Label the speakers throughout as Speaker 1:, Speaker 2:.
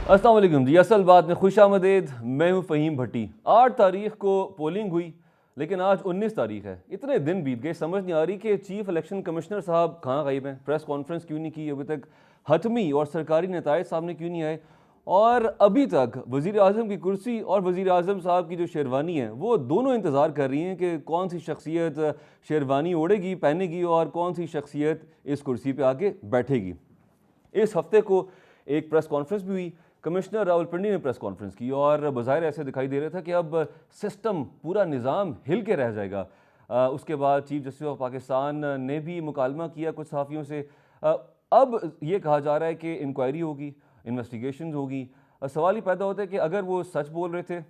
Speaker 1: अस्सलाम वालेकुम जी। असल बात में खुश आमदेद। मैं हूँ फ़हीम भट्टी। 8 तारीख को पोलिंग हुई, लेकिन आज 19 तारीख है। इतने दिन बीत गए, समझ नहीं आ रही कि चीफ इलेक्शन कमिश्नर साहब कहाँ गायब हैं। प्रेस कॉन्फ्रेंस क्यों नहीं की अभी तक, हतमी और सरकारी नताइज सामने क्यों नहीं आए, और अभी तक वज़ीर आज़म की कुर्सी और वज़ीर आज़म साहब की जो शेरवानी है वो दोनों इंतज़ार कर रही हैं कि कौन सी शख्सियत शेरवानी ओढ़ेगी, पहनेगी, और कौन सी शख्सियत इस कुर्सी पर आके बैठेगी। इस हफ्ते को एक प्रेस कॉन्फ्रेंस भी हुई, कमिश्नर रावलपिंडी ने प्रेस कॉन्फ्रेंस की, और बज़ाहिर ऐसे दिखाई दे रहा था कि अब सिस्टम, पूरा निज़ाम हिल के रह जाएगा। उसके बाद चीफ जस्टिस ऑफ पाकिस्तान ने भी मुकालमा किया कुछ सहाफ़ियों से। अब ये कहा जा रहा है कि इंक्वायरी होगी, इन्वेस्टिगेशन होगी। सवाल ही पैदा होता है कि अगर वो सच बोल रहे थे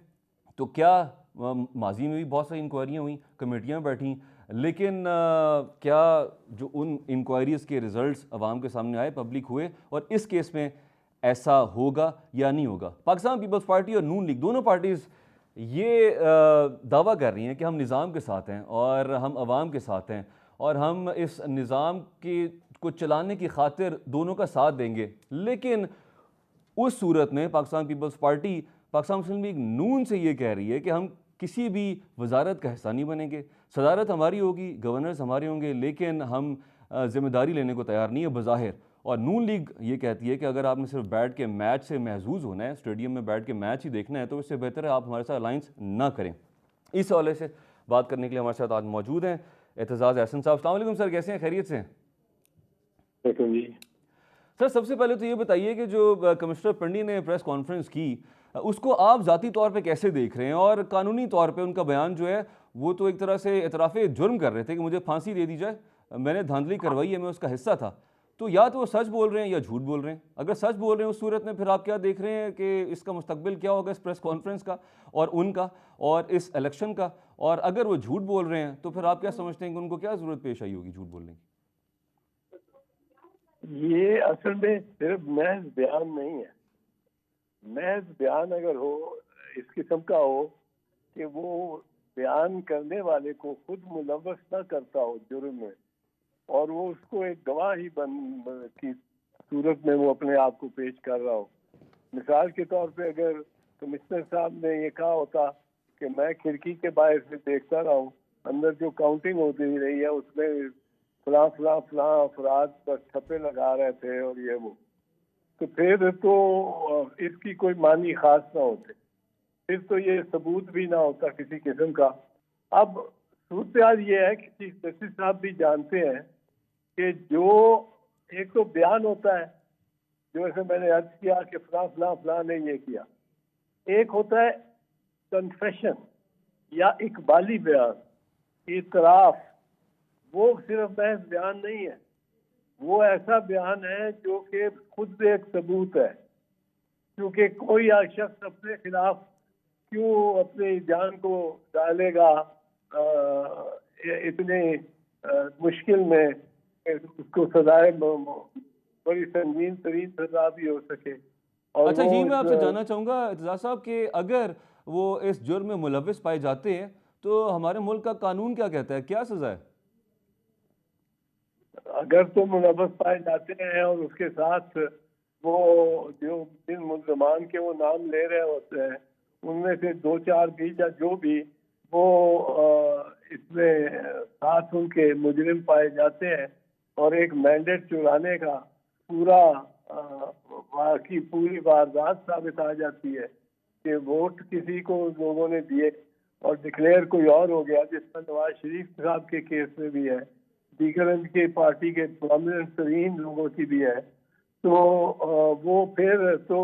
Speaker 1: तो क्या माजी में भी बहुत सारी इंक्वायरियाँ हुई, कमेटियाँ बैठी, लेकिन क्या जो उन इंक्वायरीज़ के रिज़ल्ट्स अवाम के सामने आए, पब्लिक हुए, और इस केस में ऐसा होगा या नहीं होगा। पाकिस्तान पीपल्स पार्टी और नून लीग दोनों पार्टीज़ ये दावा कर रही हैं कि हम निज़ाम के साथ हैं और हम अवाम के साथ हैं, और हम इस निज़ाम की को चलाने की खातिर दोनों का साथ देंगे। लेकिन उस सूरत में पाकिस्तान पीपल्स पार्टी पाकिस्तान मुस्लिम लीग नून से ये कह रही है कि हम किसी भी वजारत का हिस्सा नहीं बनेंगे, सदारत हमारी होगी, गवर्नर्स हमारे होंगे, लेकिन हम जिम्मेदारी लेने को तैयार नहीं है बज़ाहिर। और नून लीग ये कहती है कि अगर आपने सिर्फ बैठ के मैच से महजूज होना है, स्टेडियम में बैठ के मैच ही देखना है, तो इससे बेहतर है आप हमारे साथ अलाइंस ना करें। इस हवाले से बात करने के लिए हमारे साथ आज मौजूद हैं एतजाज़ एहसन साहब। अस्सलाम वालेकुम सर, कैसे हैं, खैरियत से हैं?
Speaker 2: जी।
Speaker 1: सर, सबसे पहले तो ये बताइए कि जो कमिश्नर पिंडी ने प्रेस कॉन्फ्रेंस की, उसको आप ज़ाती तौर पे कैसे देख रहे हैं, और कानूनी तौर पे उनका बयान जो है वो तो एक तरह से इतराफ़े जुर्म कर रहे थे कि मुझे फांसी दे दी जाए, मैंने धांधली करवाई है, मैं उसका हिस्सा था। तो या तो वो सच बोल रहे हैं या झूठ बोल रहे हैं। अगर सच बोल रहे हैं उस सूरत में फिर आप क्या देख रहे हैं कि इसका मुस्तकबिल क्या होगा इस प्रेस कॉन्फ्रेंस का और उनका और इस इलेक्शन का, और अगर वो झूठ बोल रहे हैं तो फिर आप क्या समझते हैं कि उनको क्या ज़रूरत पेश आई होगी झूठ बोलने की?
Speaker 2: ये असल में सिर्फ महज बयान नहीं है। महज बयान अगर हो, इस किस्म का हो कि वो बयान करने वाले को खुद मुलव्वस ना करता हो जुर्म में, और वो उसको एक गवाह ही की सूरत में वो अपने आप को पेश कर रहा हो। मिसाल के तौर पे अगर कमिश्नर साहब ने ये कहा होता कि मैं खिड़की के बाहर से देखता रहा हूँ, अंदर जो काउंटिंग होती रही है उसमें फलां फलां फलां अफराद बस छप्पे लगा रहे थे और ये वो, तो फिर तो इसकी कोई मानी खास ना होते, फिर तो ये सबूत भी ना होता किसी किस्म का। अब सूरत ये है कि चीफ जस्टिस साहब भी जानते हैं कि जो एक तो बयान होता है, जो ऐसे मैंने अर्ज किया कि फलां फलां फलां ने ये किया, एक होता है कन्फेशन या इकबाली बयान, इतराफ। वो सिर्फ महज बयान नहीं है, वो ऐसा बयान है जो कि खुद एक सबूत है, क्योंकि कोई शख्स अपने खिलाफ क्यों अपनी जान को डालेगा इतने मुश्किल में, उसको सजाए बड़ी संगीन तरीन सजा भी हो सके। और
Speaker 1: अच्छा,
Speaker 2: वो
Speaker 1: यही मैं आपसे जानना चाहूँगा एतजाज़ साहब कि अगर वो इस जुर्म में मुलविस पाए जाते हैं तो हमारे मुल्क का कानून क्या कहता है, क्या सज़ा है?
Speaker 2: अगर तो मुलव्वस पाए जाते हैं और उसके साथ वो जो जिन मुल्ज़मान के वो नाम ले रहे होते हैं उनमें से दो चार भी या जो भी वो इसमें साथ उनके मुजरिम पाए जाते हैं, और एक मैंडेट चुराने का पूरा की पूरी वारदात साबित आ जाती है कि वोट किसी को लोगों ने दिए और डिक्लेयर कोई और हो गया, जिसमें नवाज शरीफ साहब के केस में भी है, दीगर इनके पार्टी के प्रोमिनेंट तरीन लोगों की भी है, तो वो फिर तो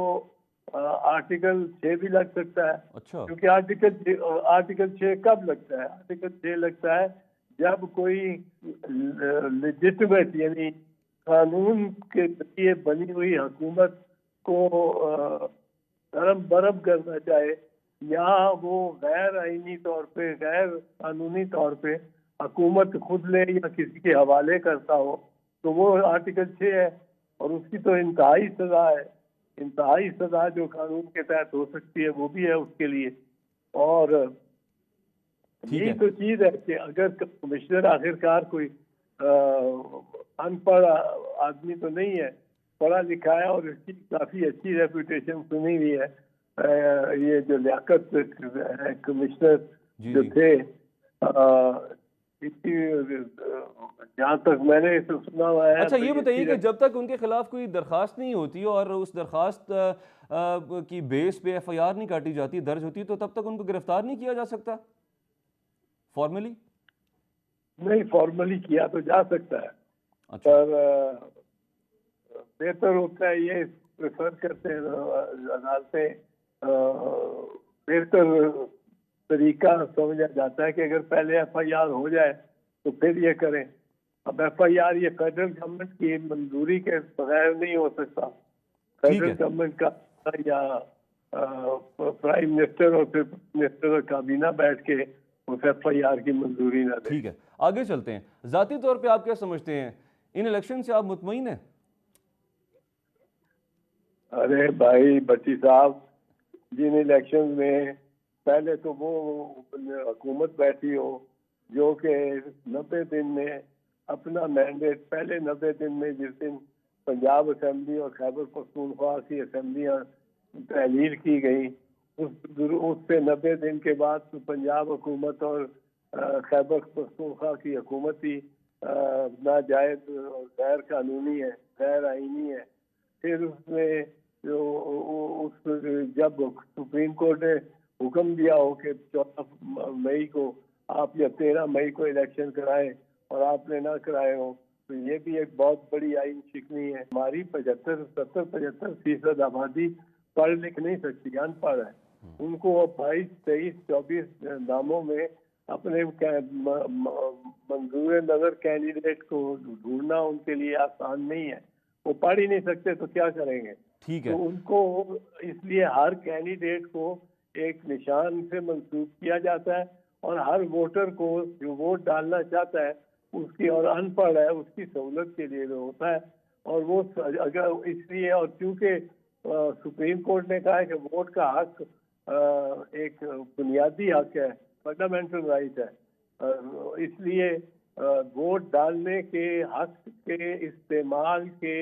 Speaker 2: आर्टिकल 6 भी लग सकता है।
Speaker 1: अच्छा।
Speaker 2: क्योंकि आर्टिकल 6 कब लगता है? आर्टिकल 6 लगता है जब कोई लेजिटिमेट यानी कानून के जरिए बनी हुई हुकूमत को नरम बरम करना चाहे, या वो गैर आईनी तौर पे, गैर कानूनी तौर पे हुकूमत खुद ले या किसी के हवाले करता हो, तो वो आर्टिकल 6 है, और उसकी तो इंतहाई सजा है। इंतहाई सजा जो कानून के तहत हो सकती है वो भी है उसके लिए। और
Speaker 1: ठीक
Speaker 2: यही
Speaker 1: है।
Speaker 2: तो चीज है कि अगर कमिश्नर आखिरकार कोई अनपढ़ आदमी तो नहीं है, पढ़ा लिखा है और इसकी काफ़ी अच्छी रेपुटेशन सुनी हुई है। ये जो लियाकत कमिश्नर
Speaker 1: जी
Speaker 2: जो
Speaker 1: जी।
Speaker 2: थे, इसकी जहाँ तक मैंने तो सुना हुआ है
Speaker 1: अच्छा
Speaker 2: तो
Speaker 1: ये
Speaker 2: ये
Speaker 1: बताइए
Speaker 2: अच्छी
Speaker 1: कि जब तक उनके खिलाफ कोई दरखास्त नहीं होती और उस दरखास्त की बेस पे एफआईआर नहीं काटी जाती, दर्ज होती, तो तब तक उनको गिरफ्तार नहीं किया जा सकता फॉर्मली?
Speaker 2: नहीं, फॉर्मली किया तो जा सकता है,
Speaker 1: अच्छा।
Speaker 2: पर बेहतर होता है ये प्रेफर करते हैं अदालतें, बेहतर तरीका समझा जाता है कि अगर पहले एफआईआर हो जाए तो फिर ये करें। अब एफआईआर ये फेडरल गवर्नमेंट की मंजूरी के बगैर नहीं हो सकता।
Speaker 1: ठीक
Speaker 2: फेडरल
Speaker 1: है।
Speaker 2: गवर्नमेंट का या प्राइम मिनिस्टर और फिर मिनिस्टर और काबीना बैठ के उस एफआईआर की मंजूरी ना दे।
Speaker 1: ठीक है, आगे चलते हैं। ज़ाती तौर पे आप क्या समझते हैं, इन इलेक्शन से आप मुतमईन हैं?
Speaker 2: अरे भाई भट्टी साहब, जिन इलेक्शन में पहले तो वो हुकूमत बैठी हो जो कि 90 दिन में अपना मैंडेट, पहले 90 दिन में जिस दिन पंजाब असेंबली और खैबर पख्तूनख्वा की असेंबलियाँ तहलील की गई, उससे 90 दिन के बाद तो पंजाब हुकूमत और खैबर पख्तूनख्वा की हुकूमत ही नाजायज और गैर कानूनी है, गैर आईनी है। फिर उसमें जो उस जब सुप्रीम कोर्ट ने हुक्म दिया हो कि 14 मई को आप या 13 मई को इलेक्शन कराएं और आपने ना कराए हो, तो ये भी एक बहुत बड़ी आईन शिकनी है। हमारी 75 आबादी पढ़ लिख नहीं सकती, अनपढ़ है। उनको 22, 23, 24 नामों में अपने मंजूर नजर कैंडिडेट को ढूंढना उनके लिए आसान नहीं है। वो पढ़ ही नहीं सकते तो क्या करेंगे।
Speaker 1: ठीक
Speaker 2: तो
Speaker 1: है।
Speaker 2: उनको इसलिए हर कैंडिडेट को एक निशान से मंसूब किया जाता है और हर वोटर को जो वोट डालना चाहता है उसकी, और अनपढ़ है, उसकी सहूलत के लिए होता है। और वो अगर इसलिए, और क्योंकि सुप्रीम कोर्ट ने कहा है कि वोट का हक एक बुनियादी हक है, फंडामेंटल राइट है, इसलिए वोट डालने के हक के इस्तेमाल के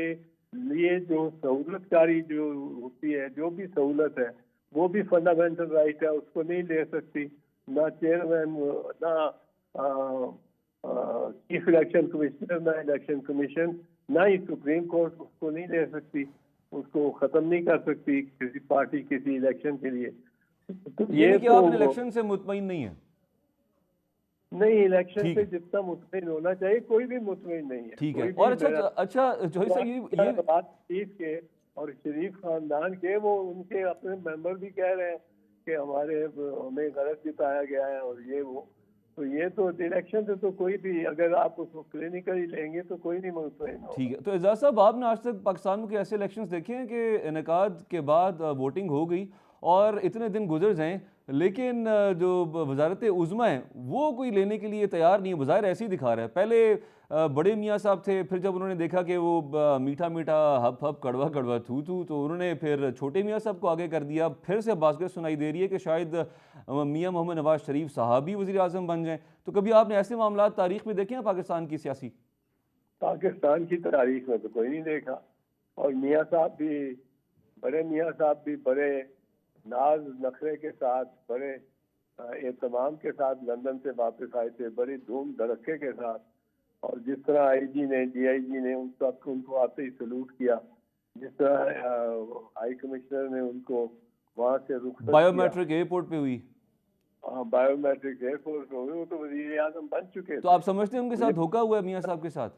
Speaker 2: लिए जो सहूलतकारी जो होती है, जो भी सहूलत है, वो भी फंडामेंटल राइट है, उसको नहीं ले सकती ना चेयरमैन, ना चीफ इलेक्शन कमिश्नर, ना इलेक्शन कमीशन, ना ही सुप्रीम कोर्ट उसको नहीं ले सकती, उसको खत्म नहीं कर सकती किसी पार्टी किसी इलेक्शन के लिए। तो ये
Speaker 1: यानी कि
Speaker 2: तो
Speaker 1: आप इन इलेक्शन से मुतमईन नहीं हैं?
Speaker 2: नहीं, इलेक्शन
Speaker 1: ठीक
Speaker 2: से
Speaker 1: है।
Speaker 2: जितना मुतमिन होना चाहिए, कोई भी मुतमिन नहीं है,
Speaker 1: ठीक है।
Speaker 2: कोई
Speaker 1: और
Speaker 2: भी।
Speaker 1: अच्छा
Speaker 2: मेरा
Speaker 1: अच्छा जोही साहब, ये
Speaker 2: बात शरीफ के और शरीफ खानदान के, वो उनके अपने मेंबर भी कह रहे हैं कि हमें गलत जिताया गया है और ये वो। तो ये तो इलेक्शन से तो कोई भी, अगर आप उसको क्लिनिकली लेंगे तो कोई नहीं मुतमिन
Speaker 1: ठीक
Speaker 2: होगा।
Speaker 1: है। तो एजाज साहब, आपने आज तक पाकिस्तान के ऐसे इलेक्शंस देखे हैं कि इनेकाद के बाद वोटिंग हो गई और इतने दिन गुजर जाएं, लेकिन जो वजारत उज़्मा है वो कोई लेने के लिए तैयार नहीं है, बज़ाहिर ऐसे ही दिखा रहा है। पहले बड़े मियाँ साहब थे, फिर जब उन्होंने देखा कि वो मीठा मीठा हप हप कड़वा कड़वा थू थू, तो उन्होंने फिर छोटे मियाँ साहब को आगे कर दिया। फिर से बात सुनाई दे रही है कि शायद मियाँ मोहम्मद नवाज शरीफ साहब ही वज़ीर आज़म बन जाएं। तो कभी आपने ऐसे मामला तारीख में देखे हैं पाकिस्तान की सियासी?
Speaker 2: पाकिस्तान की तारीख में तो कोई नहीं देखा। और मियाँ साहब भी, बड़े मियाँ साहब भी बड़े नाज नखरे के साथ, बड़े एहतमाम के साथ लंदन से वापस आए थे, बड़ी धूम धड़के के साथ। और जिस तरह आईजी ने, डीआईजी ने उनको आते ही सलूट किया, जिस तरह हाई कमिश्नर ने उनको वहाँ से रुखसत किया,
Speaker 1: बायोमेट्रिक एयरपोर्ट पे हुई।
Speaker 2: बायोमेट्रिक एयरपोर्ट हो गए, वो तो वजीर आजम बन चुके
Speaker 1: तो
Speaker 2: थे।
Speaker 1: आप समझते हैं उनके साथ
Speaker 2: मुझे
Speaker 1: धोखा हुआ है मियाँ साहब के साथ?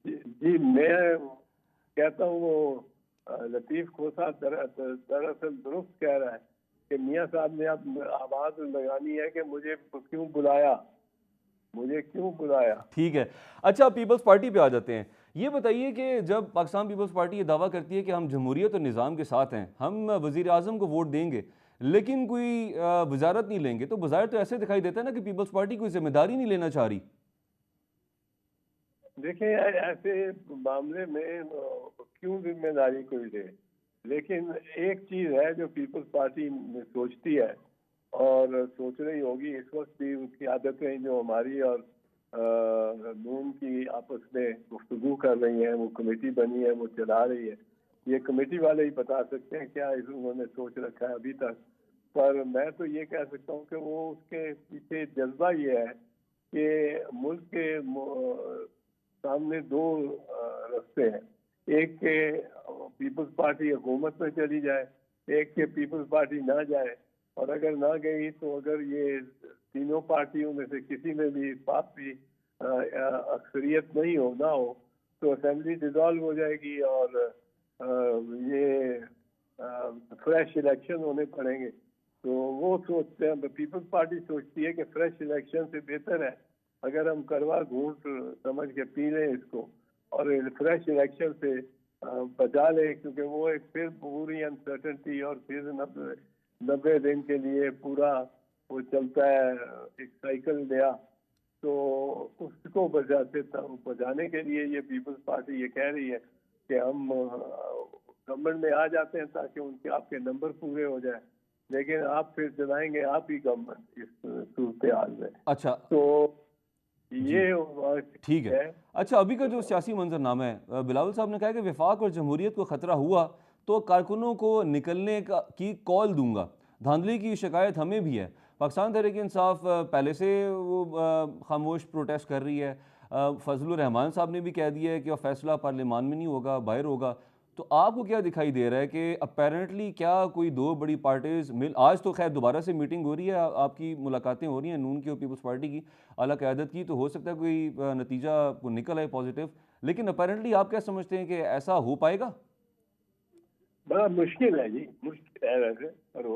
Speaker 2: जी, मैं कहता हूँ वो लतीफ़ खोसा दरअसल दुरुस्त कह रहा है कि मियाँ साहब ने अब आवाज़ लगानी है कि मुझे क्यों बुलाया, मुझे क्यों बुलाया।
Speaker 1: ठीक है। अच्छा, पीपल्स पार्टी पे आ जाते हैं। ये बताइए कि जब पाकिस्तान पीपल्स पार्टी ये दावा करती है कि हम जमहूरियत और निज़ाम के साथ हैं, हम वज़ीर आज़म को वोट देंगे, लेकिन कोई वजारत नहीं लेंगे, तो बज़ाहिर तो ऐसे दिखाई देता है ना कि पीपल्स पार्टी कोई जिम्मेदारी नहीं लेना चाह रही।
Speaker 2: देखिए, ऐसे मामले में क्यों जिम्मेदारी कोई ले, लेकिन एक चीज़ है जो पीपल्स पार्टी सोचती है और सोच रही होगी इस वक्त भी, उसकी आदतें जो हमारी और नून की आपस में गुफ्तगू कर रही हैं, वो कमेटी बनी है, वो चला रही है। ये कमेटी वाले ही बता सकते हैं क्या उन्होंने सोच रखा है अभी तक। पर मैं तो ये कह सकता हूँ कि वो उसके पीछे जज्बा ये है कि मुल्क के सामने दो रास्ते हैं। एक के पीपल्स पार्टी हुकूमत में चली जाए, एक के पीपल्स पार्टी ना जाए। और अगर ना गई तो अगर ये तीनों पार्टियों में से किसी में भी पास भी अक्सरियत नहीं हो ना हो तो असेंबली डिसॉल्व हो जाएगी और ये फ्रेश इलेक्शन होने पड़ेंगे। तो वो सोचते हैं, पीपल्स पार्टी सोचती है कि फ्रेश इलेक्शन से बेहतर है अगर हम करवा घूंट समझ के पी लें इसको और फ्रेश इलेक्शन से बचा लें, क्योंकि वो एक फिर पूरी अनसर्टेनिटी और फिर 90 दिन के लिए पूरा वो चलता है एक साइकिल नया। तो उसको बचाने के लिए ये पीपल्स पार्टी ये कह रही है कि हम गवर्नमेंट में आ जाते हैं ताकि उनके आपके नंबर पूरे हो जाए, लेकिन आप फिर चलाएंगे आप ही गवर्नमेंट इस सूरत हाल में।
Speaker 1: अच्छा,
Speaker 2: तो ये
Speaker 1: ठीक है। अच्छा, अभी का जो सियासी मंजरनामा है, बिलावल साहब ने कहा कि वफाक और जमहूरियत को ख़तरा हुआ तो कारकुनों को निकलने की कॉल दूंगा। धांधली की शिकायत हमें भी है। पाकिस्तान तहरीक इंसाफ पहले से वो खामोश प्रोटेस्ट कर रही है। फजलुर रहमान साहब ने भी कह दिया है कि वह फैसला पार्लियामान में नहीं होगा, बाहर होगा। तो आपको क्या दिखाई दे रहा है कि अपेरेंटली क्या कोई दो बड़ी पार्टीज मिल, आज तो खैर दोबारा से मीटिंग हो रही है, आपकी मुलाकातें हो रही हैं नून की और पीपल्स पार्टी की आला क़यादत की, तो हो सकता है कोई नतीजा को निकल आए पॉजिटिव, लेकिन अपेरेंटली आप क्या समझते हैं कि ऐसा हो पाएगा?
Speaker 2: बड़ा मुश्किल है जी, मुश्किल है वैसे, पर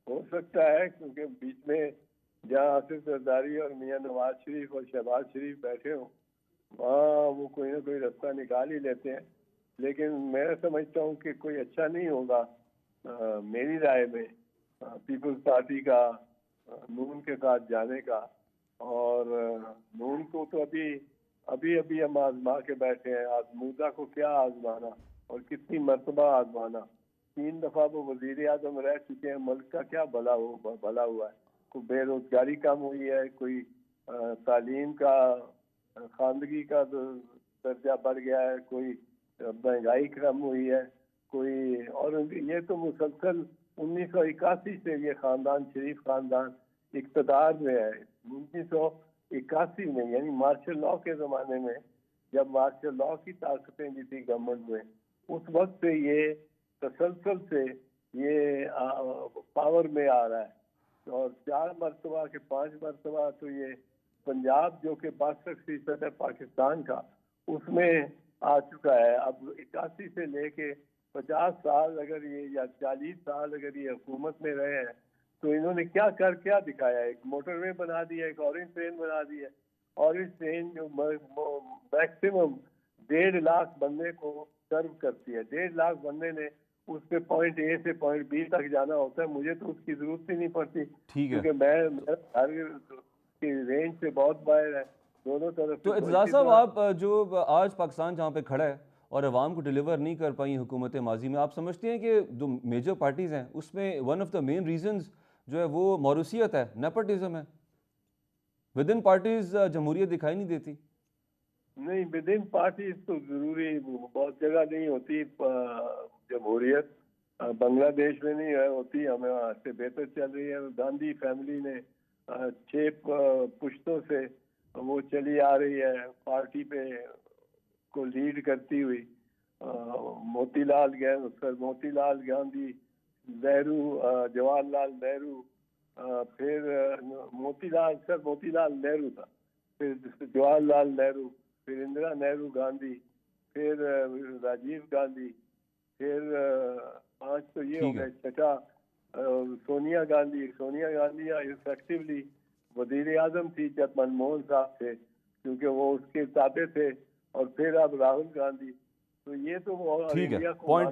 Speaker 2: हो सकता है, क्योंकि बीच में जहाँ आसिफ जरदारी और मियां नवाज शरीफ और शहबाज शरीफ बैठे हों वहाँ वो कोई ना कोई रास्ता निकाल ही लेते हैं। लेकिन मैं समझता हूँ कि कोई अच्छा नहीं होगा मेरी राय में पीपल्स पार्टी का नून के साथ जाने का। और नून को तो अभी अभी अभी हम आजमा के बैठे हैं, आजमूदा को क्या आजमाना और कितनी मरतबा आजमाना। 3 दफा वो वजीर आजम रह चुके हैं, मुल्क का क्या भला हुआ है? कोई बेरोजगारी कम हुई है, कोई तालीम का खानदगी का दर्जा बढ़ गया है, कोई महंगाई कम हुई है, कोई और ये तो मुसलसल 1981 से ये खानदान शरीफ खानदान इक़्तिदार में है। 1981 में यानी मार्शल लॉ के ज़माने में, जब मार्शल लॉ की ताकतें भी थी गवर्नमेंट में, उस वक्त से ये तसलसल से ये पावर में आ रहा है। और 4 मरतबा के 5 मरतबा तो ये पंजाब जो कि 62% है पाकिस्तान का, उसमें आ चुका है। अब 81 से लेके 50 साल अगर ये या 40 साल अगर ये हुकूमत में रहे हैं तो इन्होंने क्या दिखाया? एक मोटरवे बना दिया, एक ऑरेंज ट्रेन बना दी है। ऑरेंज ट्रेन जो मैक्सिमम 1.5 लाख बंदे को सर्व करती है। 1.5 लाख बंदे ने उस पे पॉइंट ए से पॉइंट बी तक जाना होता है। मुझे तो उसकी जरूरत ही नहीं पड़ती, क्योंकि मैं घर की रेंज से बहुत बाहर है, दोनों तरफ।
Speaker 1: तो एतजाज साहब, आप जो आज पाकिस्तान जहाँ पे खड़ा है और अवाम को डिलीवर नहीं कर पाई हुकूमत माजी में, आप समझते हैं कि जो मेजर पार्टीज़ हैं उसमें one of the main reasons जो है वो मौरूसियत है, नेपोटिज्म है? विद इन पार्टीज जमहूरियत दिखाई नहीं देती।
Speaker 2: नहीं, विद इन पार्टीज तो जरूरी बहुत जगह नहीं होती जमहूरियत। बांग्लादेश में नहीं है होती, हमें से बेहतर चल रही है। गांधी फैमिली ने 6 पुश्तों से वो चली आ रही है पार्टी पे को लीड करती हुई। मोतीलाल गांधी, नेहरू, जवाहरलाल नेहरू, फिर मोतीलाल नेहरू था, फिर जवाहरलाल नेहरू, फिर इंदिरा नेहरू गांधी, फिर राजीव गांधी, फिर 5 तो ये हो गए। छठा सोनिया गांधी इफेक्टिवली वजीर आजम थी जब मनमोहन साहब थे, क्योंकि वो उसके ताबे थे। और फिर अब राहुल गांधी। तो ये तो
Speaker 1: ठीक है, पॉइंट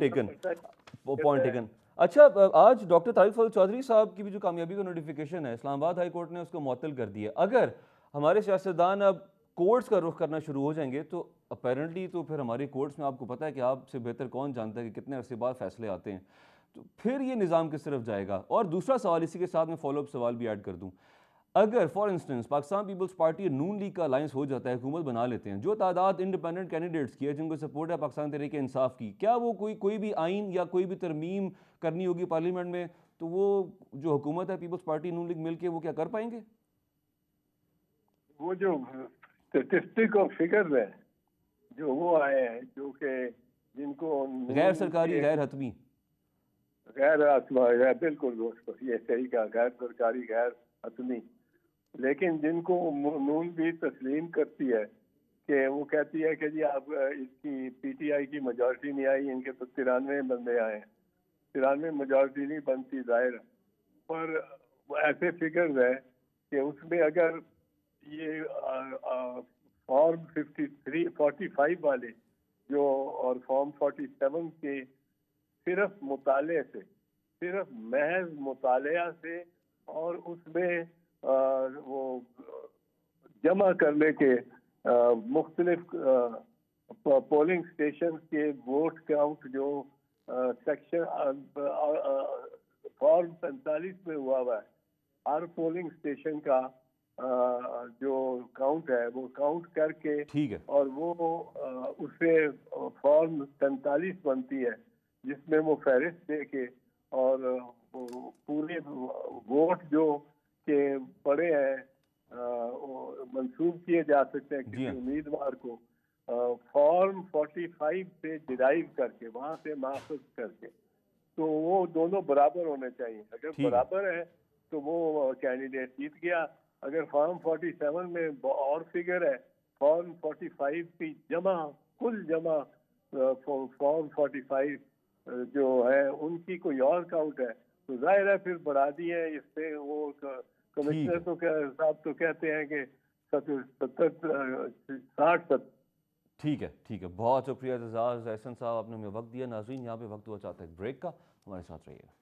Speaker 1: टेकन। अच्छा, आज डॉक्टर तारिक फजल चौधरी साहब की भी जो कामयाबी का नोटिफिकेशन है, इस्लामाबाद हाई कोर्ट ने उसको मुअत्तल कर दिया। अगर हमारे सियासतदान अब कोर्ट्स का रुख करना शुरू हो जाएंगे तो अपेरेंटली तो फिर हमारे कोर्ट्स में, आपको पता है कि आपसे बेहतर कौन जानता है कि कितने अरसे बाद फैसले आते हैं, तो फिर ये निज़ाम किस तरफ जाएगा? और दूसरा सवाल इसी के साथ मैं फॉलोअप सवाल भी ऐड कर दूँ, अगर for instance Pakistan Peoples Party और नून लीग का अलायंस हो जाता है, हुकूमत बना लेते हैं, जो तादाद इंडिपेंडेंट कैंडिडेट्स की है जिनको सपोर्ट है पाकिस्तान तहरीक इंसाफ की, क्या वो कोई भी आइन या कोई भी तरमीम करनी होगी पार्लियामेंट में, तो वो जो हुकूमत है पीपल्स पार्टी नून लीग मिलके वो क्या कर पाएंगे?
Speaker 2: वो जो स्टेटिस्टिक और फिगर्स है जो वो आए हैं, जो कि जिनको
Speaker 1: गैर सरकारी गैर हतमी।
Speaker 2: बिल्कुल दोस्त, ये सही कहा, गैर सरकारी गैर हतमी, लेकिन जिनको नून भी तस्लीम करती है कि वो कहती है कि जी आप इसकी पीटीआई की मेजॉरिटी नहीं आई, इनके तो 93 बंदे आए, 93 मेजॉरिटी नहीं बनती जाहिर, पर वो ऐसे फिगर्स है कि उसमें अगर ये फॉर्म 45 वाले जो और फॉर्म 47 के सिर्फ मुताले से, सिर्फ महज मुतालिया से और उसमें वो जमा करने के मुख्तलिफ पोलिंग स्टेशन के वोट काउंट जो सेक्शन फॉर्म 45 में हुआ है, हर पोलिंग स्टेशन का जो काउंट है वो काउंट करके,
Speaker 1: ठीक है,
Speaker 2: और वो उससे फॉर्म 43 बनती है जिसमें वो फहरिस्त दे के और पूरे वोट जो के पड़े हैं मंसूब किए जा सकते हैं किसी उम्मीदवार को फॉर्म 45 से डिराइव करके, वहां से माखूज करके, तो वो दोनों बराबर होने चाहिए। अगर बराबर है तो वो कैंडिडेट जीत गया। अगर फॉर्म 47 में और फिगर है, फॉर्म 45 की जमा, कुल जमा फॉर्म 45 जो है उनकी कोई और काउंट है, तो जाहिर है फिर बढ़ा दी है इससे। वो कमिश्नर तो साहब तो कहते हैं कि 60-70।
Speaker 1: ठीक है, बहुत शुक्रिया एजाज एहसन साहब, आपने हमें वक्त दिया। नाज़रीन, यहाँ पे वक्त हुआ चाहता है ब्रेक का, हमारे साथ रहिएगा।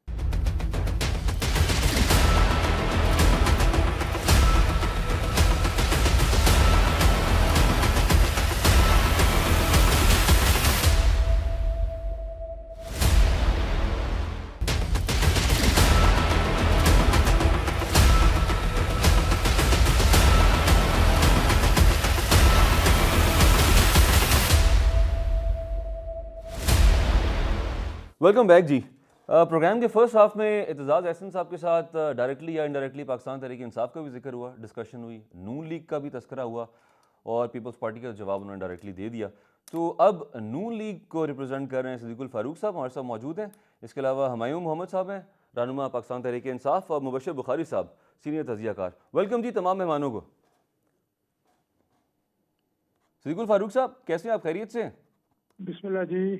Speaker 1: वेलकम बैक जी। प्रोग्राम के फर्स्ट हाफ में एतजाज़ एहसन साहब के साथ डायरेक्टली या इनडायरेक्टली पाकिस्तान तहरीक इंसाफ का भी जिक्र हुआ, डिस्कशन हुई, नून लीग का भी तस्करा हुआ और पीपल्स पार्टी का जवाब उन्होंने डायरेक्टली दे दिया। तो अब नून लीग को रिप्रेजेंट कर रहे हैं सिद्दीकुल फारूक साहब, हमारे साथ मौजूद हैं। इसके अलावा हुमायूं मोहम्मद साहब हैं, रहनुमा पाकिस्तान तहरीक इंसाफ, और मुबशर बुखारी साहब, सीनियर तजियाकार। वेलकम जी तमाम मेहमानों को। सिद्दीकुल फारूक साहब, कैसे हैं आप? खैरियत से?
Speaker 3: बिस्मिल्लाह जी,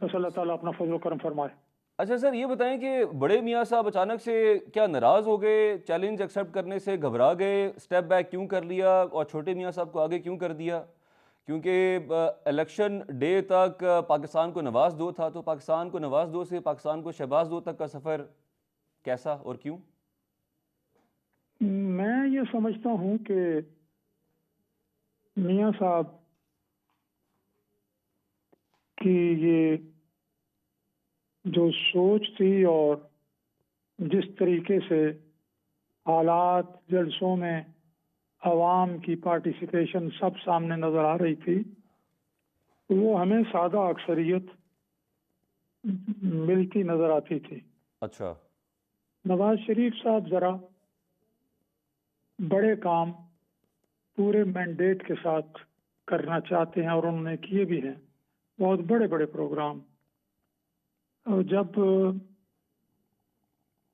Speaker 3: बस अल्लाह ताला अपना फजल करम फरमाए।
Speaker 1: अच्छा सर, ये बताएं कि बड़े मियाँ साहब अचानक से क्या नाराज़ हो गए, चैलेंज एक्सेप्ट करने से घबरा गए, स्टेप बैक क्यों कर लिया और छोटे मियाँ साहब को आगे क्यों कर दिया? क्योंकि इलेक्शन डे तक पाकिस्तान को नवाज़ दो था, तो पाकिस्तान को नवाज़ दो से पाकिस्तान को शहबाज दो तक का सफ़र कैसा और क्यों?
Speaker 3: मैं ये समझता हूँ कि मियाँ साहब की ये जो सोच थी और जिस तरीके से हालात जलसों में अवाम की पार्टिसिपेशन सब सामने नज़र आ रही थी, वो हमें सादा अक्सरियत मिलती नज़र आती थी।
Speaker 1: अच्छा,
Speaker 3: नवाज शरीफ साहब ज़रा बड़े काम पूरे मैंडेट के साथ करना चाहते हैं और उन्होंने किए भी हैं, बहुत बड़े बड़े प्रोग्राम। और जब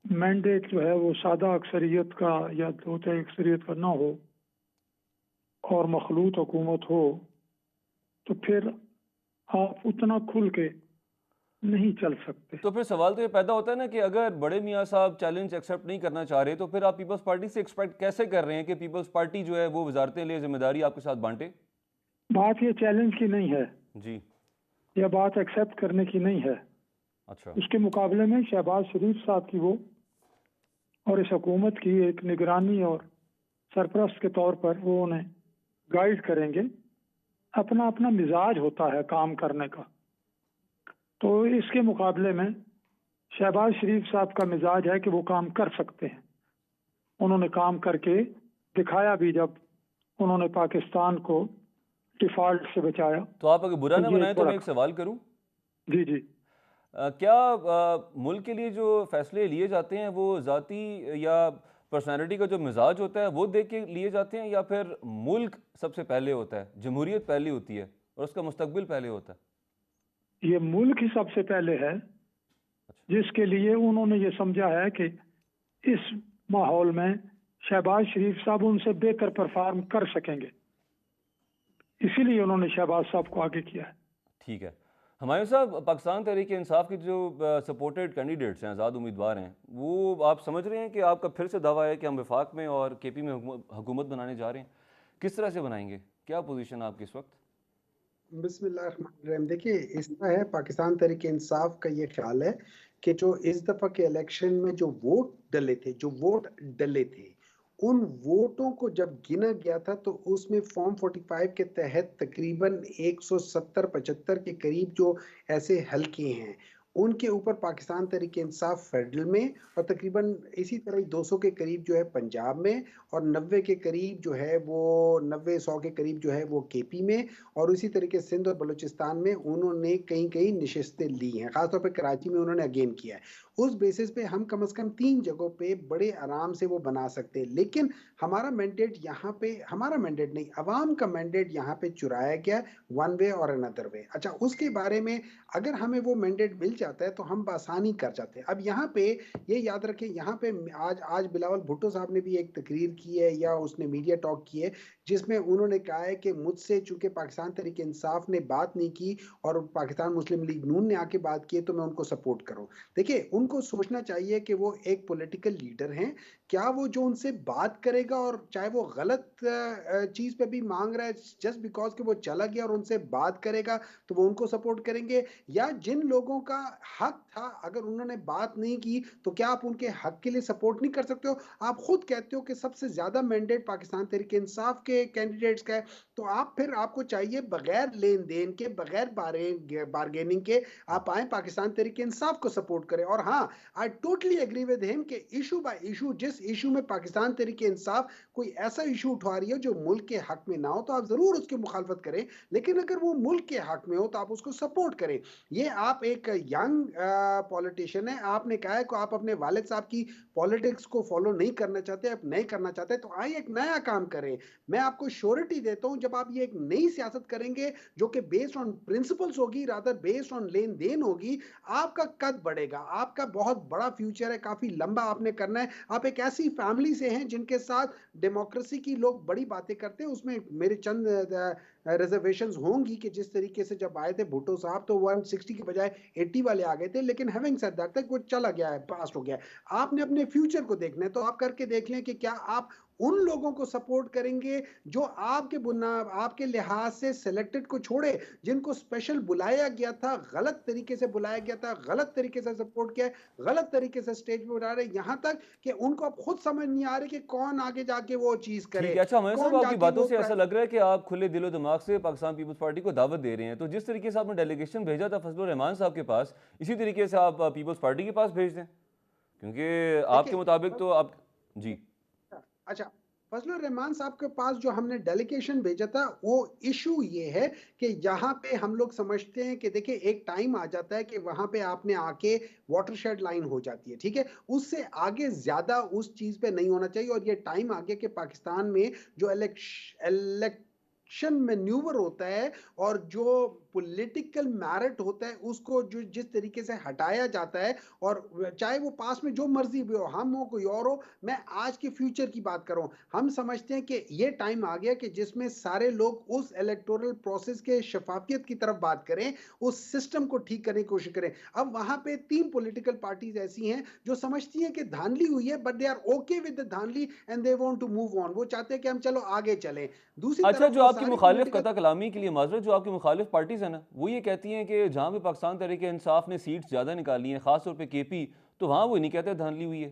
Speaker 3: मैंडेट जो है वो सादा अक्सरियत का या दो तिहाई अक्सरियत का ना हो और मखलूत हुकूमत हो, तो फिर आप उतना खुल के नहीं चल सकते।
Speaker 1: तो फिर सवाल तो ये पैदा होता है ना कि अगर बड़े मियाँ साहब चैलेंज एक्सेप्ट नहीं करना चाह रहे, तो फिर आप पीपल्स पार्टी से एक्सपेक्ट कैसे कर रहे हैं कि पीपल्स पार्टी जो है वो वजारतें ले, जिम्मेदारी आपके साथ बांटे?
Speaker 3: बात ये चैलेंज की नहीं है
Speaker 1: जी,
Speaker 3: या बात एक्सेप्ट करने की नहीं है।
Speaker 1: अच्छा,
Speaker 3: उसके मुकाबले में शहबाज शरीफ साहब की वो और इस हुकूमत की एक निगरानी और सरपरस्त के तौर पर वो उन्हें गाइड करेंगे। अपना अपना मिजाज होता है काम करने का, तो इसके मुकाबले में शहबाज शरीफ साहब का मिजाज है कि वो काम कर सकते हैं उन्होंने काम करके दिखाया भी, जब उन्होंने पाकिस्तान को डिफॉल्ट से बचाया।
Speaker 1: तो आप अगर बुरा
Speaker 3: तो
Speaker 1: ना
Speaker 3: ये
Speaker 1: बनाए
Speaker 3: एक
Speaker 1: तो मैं
Speaker 3: बड़ा,
Speaker 1: एक सवाल करूं।
Speaker 3: जी जी,
Speaker 1: क्या मुल्क के लिए जो फैसले लिए जाते हैं वो ज़ाती या पर्सनालिटी का जो मिजाज होता है वो देख के लिए जाते हैं, या फिर मुल्क सबसे पहले होता है, जमहूरियत पहले होती है और उसका मुस्तकबिल पहले होता है?
Speaker 3: ये मुल्क ही सबसे पहले है, जिसके लिए उन्होंने ये समझा है कि इस माहौल में शहबाज शरीफ साहब उनसे बेहतर परफॉर्म कर सकेंगे, इसीलिए उन्होंने शहबाज साहब को आगे किया है।
Speaker 1: ठीक है। हमायूं साहब, पाकिस्तान तहरीक इंसाफ के जो सपोर्टेड कैंडिडेट्स हैं, आज़ाद उम्मीदवार हैं, वो आप समझ रहे हैं कि आपका फिर से दावा है कि हम वफाक में और केपी में हुकूमत बनाने जा रहे हैं? किस तरह से बनाएंगे? क्या पोजीशन है आपकी इस वक्त?
Speaker 4: बिस्मिल्लाहिर्रहमानिर्रहीम। देखिए, इस तरह है, पाकिस्तान तहरीक इंसाफ का ये ख्याल है कि जो इस दफा के इलेक्शन में जो वोट डले थे, उन वोटों को जब गिना गया था तो उसमें फॉर्म 45 के तहत तकरीबन 170-75 के करीब जो ऐसे हलके हैं, उनके ऊपर पाकिस्तान तहरीक इंसाफ फेडरल में, और तकरीबन इसी तरह 200 के करीब जो है पंजाब में, और 90 के करीब जो है वो 90-100 के करीब जो है वो केपी में, और इसी तरीके सिंध और बलूचिस्तान में उन्होंने कई कई नशिस्तें ली हैं। खासतौर पर कराची में उन्होंने अगेन किया है। उस बेसिस पे हम कम से कम 3 जगहों पे बड़े आराम से वो बना सकते हैं। लेकिन हमारा मैंडेट यहाँ पे, हमारा मैंडेट नहीं, अवाम का मैंडेट यहाँ पे चुराया गया, वन वे और अनदर वे। अच्छा, उसके बारे में अगर हमें वो मैंडेट मिल जाता है तो हम बासानी कर जाते हैं। अब यहाँ पे ये याद रखें, यहाँ पे आज बिलावल भुट्टो साहब ने भी एक तकरीर की है या उसने मीडिया टॉक की है, जिसमें उन्होंने कहा है कि मुझसे चूंकि पाकिस्तान तहरीक इंसाफ ने बात नहीं की और पाकिस्तान मुस्लिम लीग नून ने आके बात की है तो मैं उनको सपोर्ट करूं। देखिए, उनको सोचना चाहिए कि वो एक पॉलिटिकल लीडर हैं। क्या वो जो उनसे बात करेगा, और चाहे वो गलत चीज पे भी मांग रहा है, जस्ट बिकॉज कि वो चला गया और उनसे बात करेगा तो वो उनको सपोर्ट करेंगे? या जिन लोगों का हक था, अगर उन्होंने बात नहीं की तो क्या आप उनके हक के लिए सपोर्ट नहीं कर सकते हो? आप खुद कहते हो कि सबसे ज्यादा मैंडेट पाकिस्तान तहरीक इंसाफ के कैंडिडेट्स का है, तो आप फिर आपको चाहिए बगैर लेन देन के, बगैर बार्गेनिंग के आप आए, पाकिस्तान तहरीक इंसाफ को सपोर्ट करें। और हाँ, I totally agree with him कि इशू बाय इशू, जिस इशू में पाकिस्तान तहरीक इंसाफ कोई ऐसा इशू उठा रही है जो मुल्क के हक में ना हो तो आप जरूर उसकी मुखालफत करें, लेकिन अगर वो मुल्क के हक में हो तो आप उसको सपोर्ट करें। ये आप एक यंग पॉलिटिशियन है, आपने कहा है कि आप अपने वालिद साहब की पॉलिटिक्स को फॉलो नहीं करना चाहते, आप नहीं करना चाहते, तो आइए एक नया काम करें। मैं आपको श्योरिटी देता हूं, जब आप ये एक नई सियासत करेंगे जो कि बेस्ड ऑन प्रिंसिपल्स होगी, रादर बेस्ड ऑन लेन देन होगी, आपका कद बढ़ेगा, आपका बहुत बड़ा फ्यूचर है, काफी लंबा आपने करना है। आप एक ऐसी फैमिली से हैं जिनके साथ डेमोक्रेसी की लोग बड़ी बातें करते हैं, उसमें मेरे चंद रिजर्वेशंस होंगी कि जिस तरीके से जब आए थे भुट्टो साहब तो 160 के बजाय 80 वाले आ गए थे, लेकिन हैविंग सेड दैट तक वो चला गया है, पास हो गया है। आपने अपने फ्यूचर को देखना है, तो आप करके देख लें कि क्या आप उन लोगों को सपोर्ट करेंगे जो आपके लिहाज से सिलेक्टेड को छोड़े, जिनको स्पेशल बुलाया गया था, गलत तरीके से बुलाया गया था, गलत तरीके से सपोर्ट किया, गलत तरीके से स्टेज पे उठा रहे, यहां तक कि उनको अब खुद समझ नहीं आ रही कि कौन आगे जाके वो चीज करे,
Speaker 1: ठीक है। अच्छा, हमारे साहब,
Speaker 4: कौन
Speaker 1: आपकी
Speaker 4: जाके
Speaker 1: बातों
Speaker 4: वो
Speaker 1: से ऐसा लग रहा है कि आप खुले दिलो दिमाग से पाकिस्तान पीपल्स पार्टी को दावत दे रहे हैं। तो जिस तरीके से आपने डेलीगेशन भेजा था फजलुर रहमान साहब के पास, इसी तरीके से आप पीपल्स पार्टी के पास भेज दें, क्योंकि आपके मुताबिक तो आप जी।
Speaker 4: अच्छा, फजलुर रहमान साहब के पास जो हमने डेलीगेशन भेजा था, वो इशू ये है कि यहाँ पे हम लोग समझते हैं कि देखिए, एक टाइम आ जाता है कि वहां पे आपने आके वाटरशेड लाइन हो जाती है, ठीक है, उससे आगे ज्यादा उस चीज पे नहीं होना चाहिए। और ये टाइम आ गया कि पाकिस्तान में जो इलेक्शन मैन्यूवर होता है और जो पॉलिटिकल मैरिट होता है, उसको जो जिस तरीके से हटाया जाता है, और चाहे वो पास में जो मर्जी भी हो, हम हो कोई और हो, मैं आज के फ्यूचर की बात कर रहा हूं। हम समझते हैं कि ये टाइम आ गया कि जिसमें सारे लोग उस इलेक्टोरल प्रोसेस के शफाफियत की तरफ बात करें, उस सिस्टम को ठीक करने की कोशिश करें। अब वहां पे 3 पॉलिटिकल पार्टीज ऐसी हैं जो समझती हैं कि धांधली हुई है, but they are okay with the dhandhli and they want to move on. वो चाहते हैं कि हम चलो आगे चलें। दूसरी
Speaker 1: अच्छा,
Speaker 4: तरफ
Speaker 1: जो
Speaker 4: वो
Speaker 1: आपकी
Speaker 4: सारी
Speaker 1: मुखालिफ
Speaker 4: पॉलिटिकल,
Speaker 1: कता कलामी के लिए माजरत, जो आपकी मुखालिफ पार्टीज है ना, वो ये कहती हैं कि जहाँ भी पाकिस्तान तहरीक इंसाफ ने सीट्स ज़्यादा निकाली हैं, खासतौर पे केपी, तो वहाँ वो नहीं कहते धांधली हुई है।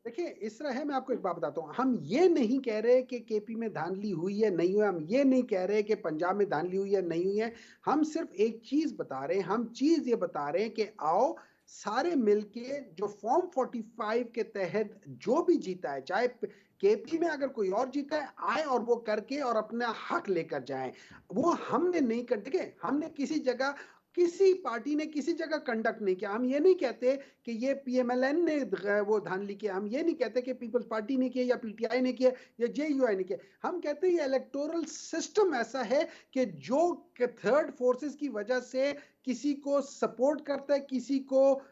Speaker 4: देखिए, इस तरह है, मैं आपको एक बात बताता हूँ, हम ये नहीं कह रहे कि केपी में धांधली हुई है नहीं हुई, हम ये नहीं कह रहे कि पंजाब में धांधली हुई है नहीं हुई है, हम सिर्फ एक चीज बता रहे हैं, हम चीज ये बता रहे हैं कि आओ सारे मिलके जो फॉर्म 45 के तहत जो भी जीता है, चाहे केपी में अगर कोई और जीता है, आए और वो करके और अपना हक लेकर जाए। वो हमने नहीं कर, देखिए हमने किसी जगह किसी पार्टी ने किसी जगह कंडक्ट नहीं किया। हम ये नहीं कहते कि ये पीएमएलएन ने वो धांधली किया, हम ये नहीं कहते कि पीपल्स पार्टी ने किया या पीटीआई ने किया या जेयूआई ने किया। हम कहते हैं ये इलेक्टोरल सिस्टम ऐसा है कि जो थर्ड फोर्सेस की वजह से किसी को सपोर्ट करता है, किसी को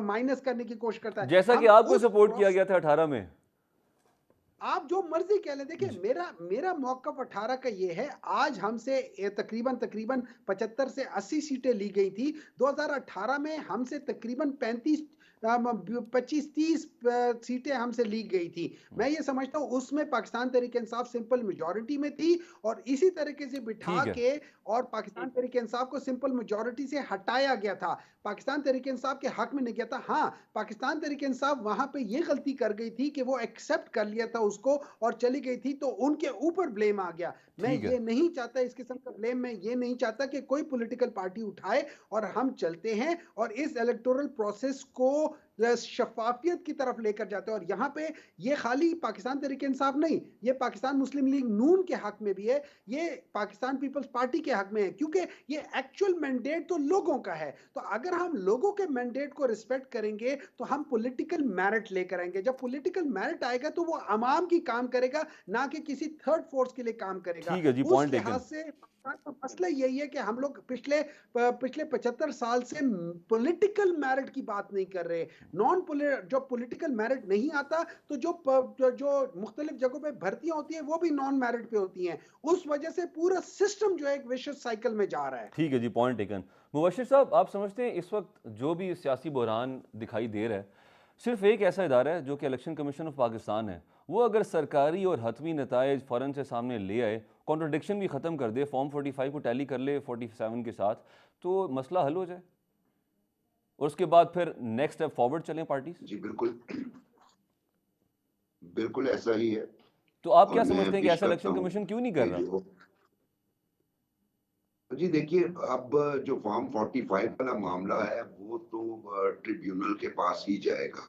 Speaker 4: माइनस करने की कोशिश करता है।
Speaker 1: जैसा कि
Speaker 4: हम
Speaker 1: आपको
Speaker 4: उस
Speaker 1: सपोर्ट किया गया था 18 में।
Speaker 4: आप जो मर्जी कह लें, देखिए मेरा मौकफ 18 का ये है, आज हमसे तकरीबन 75 से 80 सीटें ली गई थी। 2018 में हमसे तकरीबन 25-30 सीटें हमसे ली गई थी। मैं ये समझता हूँ उसमें पाकिस्तान तहरीक इंसाफ सिंपल मेजॉरिटी में थी, और इसी तरीके से बिठा के और पाकिस्तान तहरीक इंसाफ को सिंपल मेजॉरिटी से हटाया गया था, पाकिस्तान तहरीक इंसाफ के हक में नहीं किया था। हाँ, पाकिस्तान तहरीक इंसाफ वहां पे ये गलती कर गई थी कि वो एक्सेप्ट कर लिया था उसको और चली गई थी, तो उनके ऊपर ब्लेम आ गया। मैं ये नहीं चाहता, इस किस्म का ब्लेम मैं ये नहीं चाहता कि कोई पॉलिटिकल पार्टी उठाए, और हम चलते हैं और इस इलेक्टोरल प्रोसेस को शफाफियत की तरफ लेकर जाते हैं। और यहाँ पे ये खाली पाकिस्तान तहरीक इंसाफ नहीं, ये पाकिस्तान मुस्लिम लीग नून के हक में भी है, ये पाकिस्तान पीपल्स पार्टी के हक में है, क्योंकि ये एक्चुअल मैंडेट तो लोगों का है। तो अगर हम लोगों के मैंडेट को रिस्पेक्ट करेंगे तो हम पॉलिटिकल मेरिट लेकर आएंगे। जब पॉलिटिकल मेरिट आएगा तो वो अवाम की काम करेगा, ना कि किसी थर्ड फोर्स के लिए काम करेगा।
Speaker 1: ठीक है जी,
Speaker 4: उस
Speaker 1: पॉइंट
Speaker 4: लिहाज
Speaker 1: टेकन।
Speaker 4: से मसला यही है कि हम लोग पिछले 75 साल से पॉलिटिकल मेरिट की बात नहीं कर रहे। जो पॉलिटिकल मेरिट नहीं आता, तो जो मुख्तलिफ जगहों पे भर्तियां होती हैं वो भी नॉन मेरिट पे होती हैं। उस वजह से पूरा सिस्टम जो है एक विशेष साइकिल में जा रहा है।
Speaker 1: ठीक है जी, पॉइंट टेकन। मुबशिर साहब, आप समझते हैं इस वक्त जो भी सियासी बहरान दिखाई दे रहा है, सिर्फ एक ऐसा इदारा है जो कि इलेक्शन कमीशन ऑफ पाकिस्तान है, वो अगर सरकारी और हतमी नताइज फ़ौरन से सामने ले आए, कॉन्ट्रडिक्शन भी ख़त्म कर दे, फॉर्म 45 को टैली कर ले 47 के साथ, तो मसला हल हो जाए और उसके बाद फिर नेक्स्ट स्टेप फॉरवर्ड चलें पार्टीज?
Speaker 5: जी बिल्कुल, बिल्कुल ऐसा ही है।
Speaker 1: तो आप क्या समझते हैं कि ऐसा इलेक्शन
Speaker 5: हूँ
Speaker 1: कमीशन क्यों नहीं कर
Speaker 5: कि
Speaker 1: रहा?
Speaker 5: जी देखिए, अब जो फॉर्म 45 वाला मामला है वो तो ट्रिब्यूनल के पास ही जाएगा,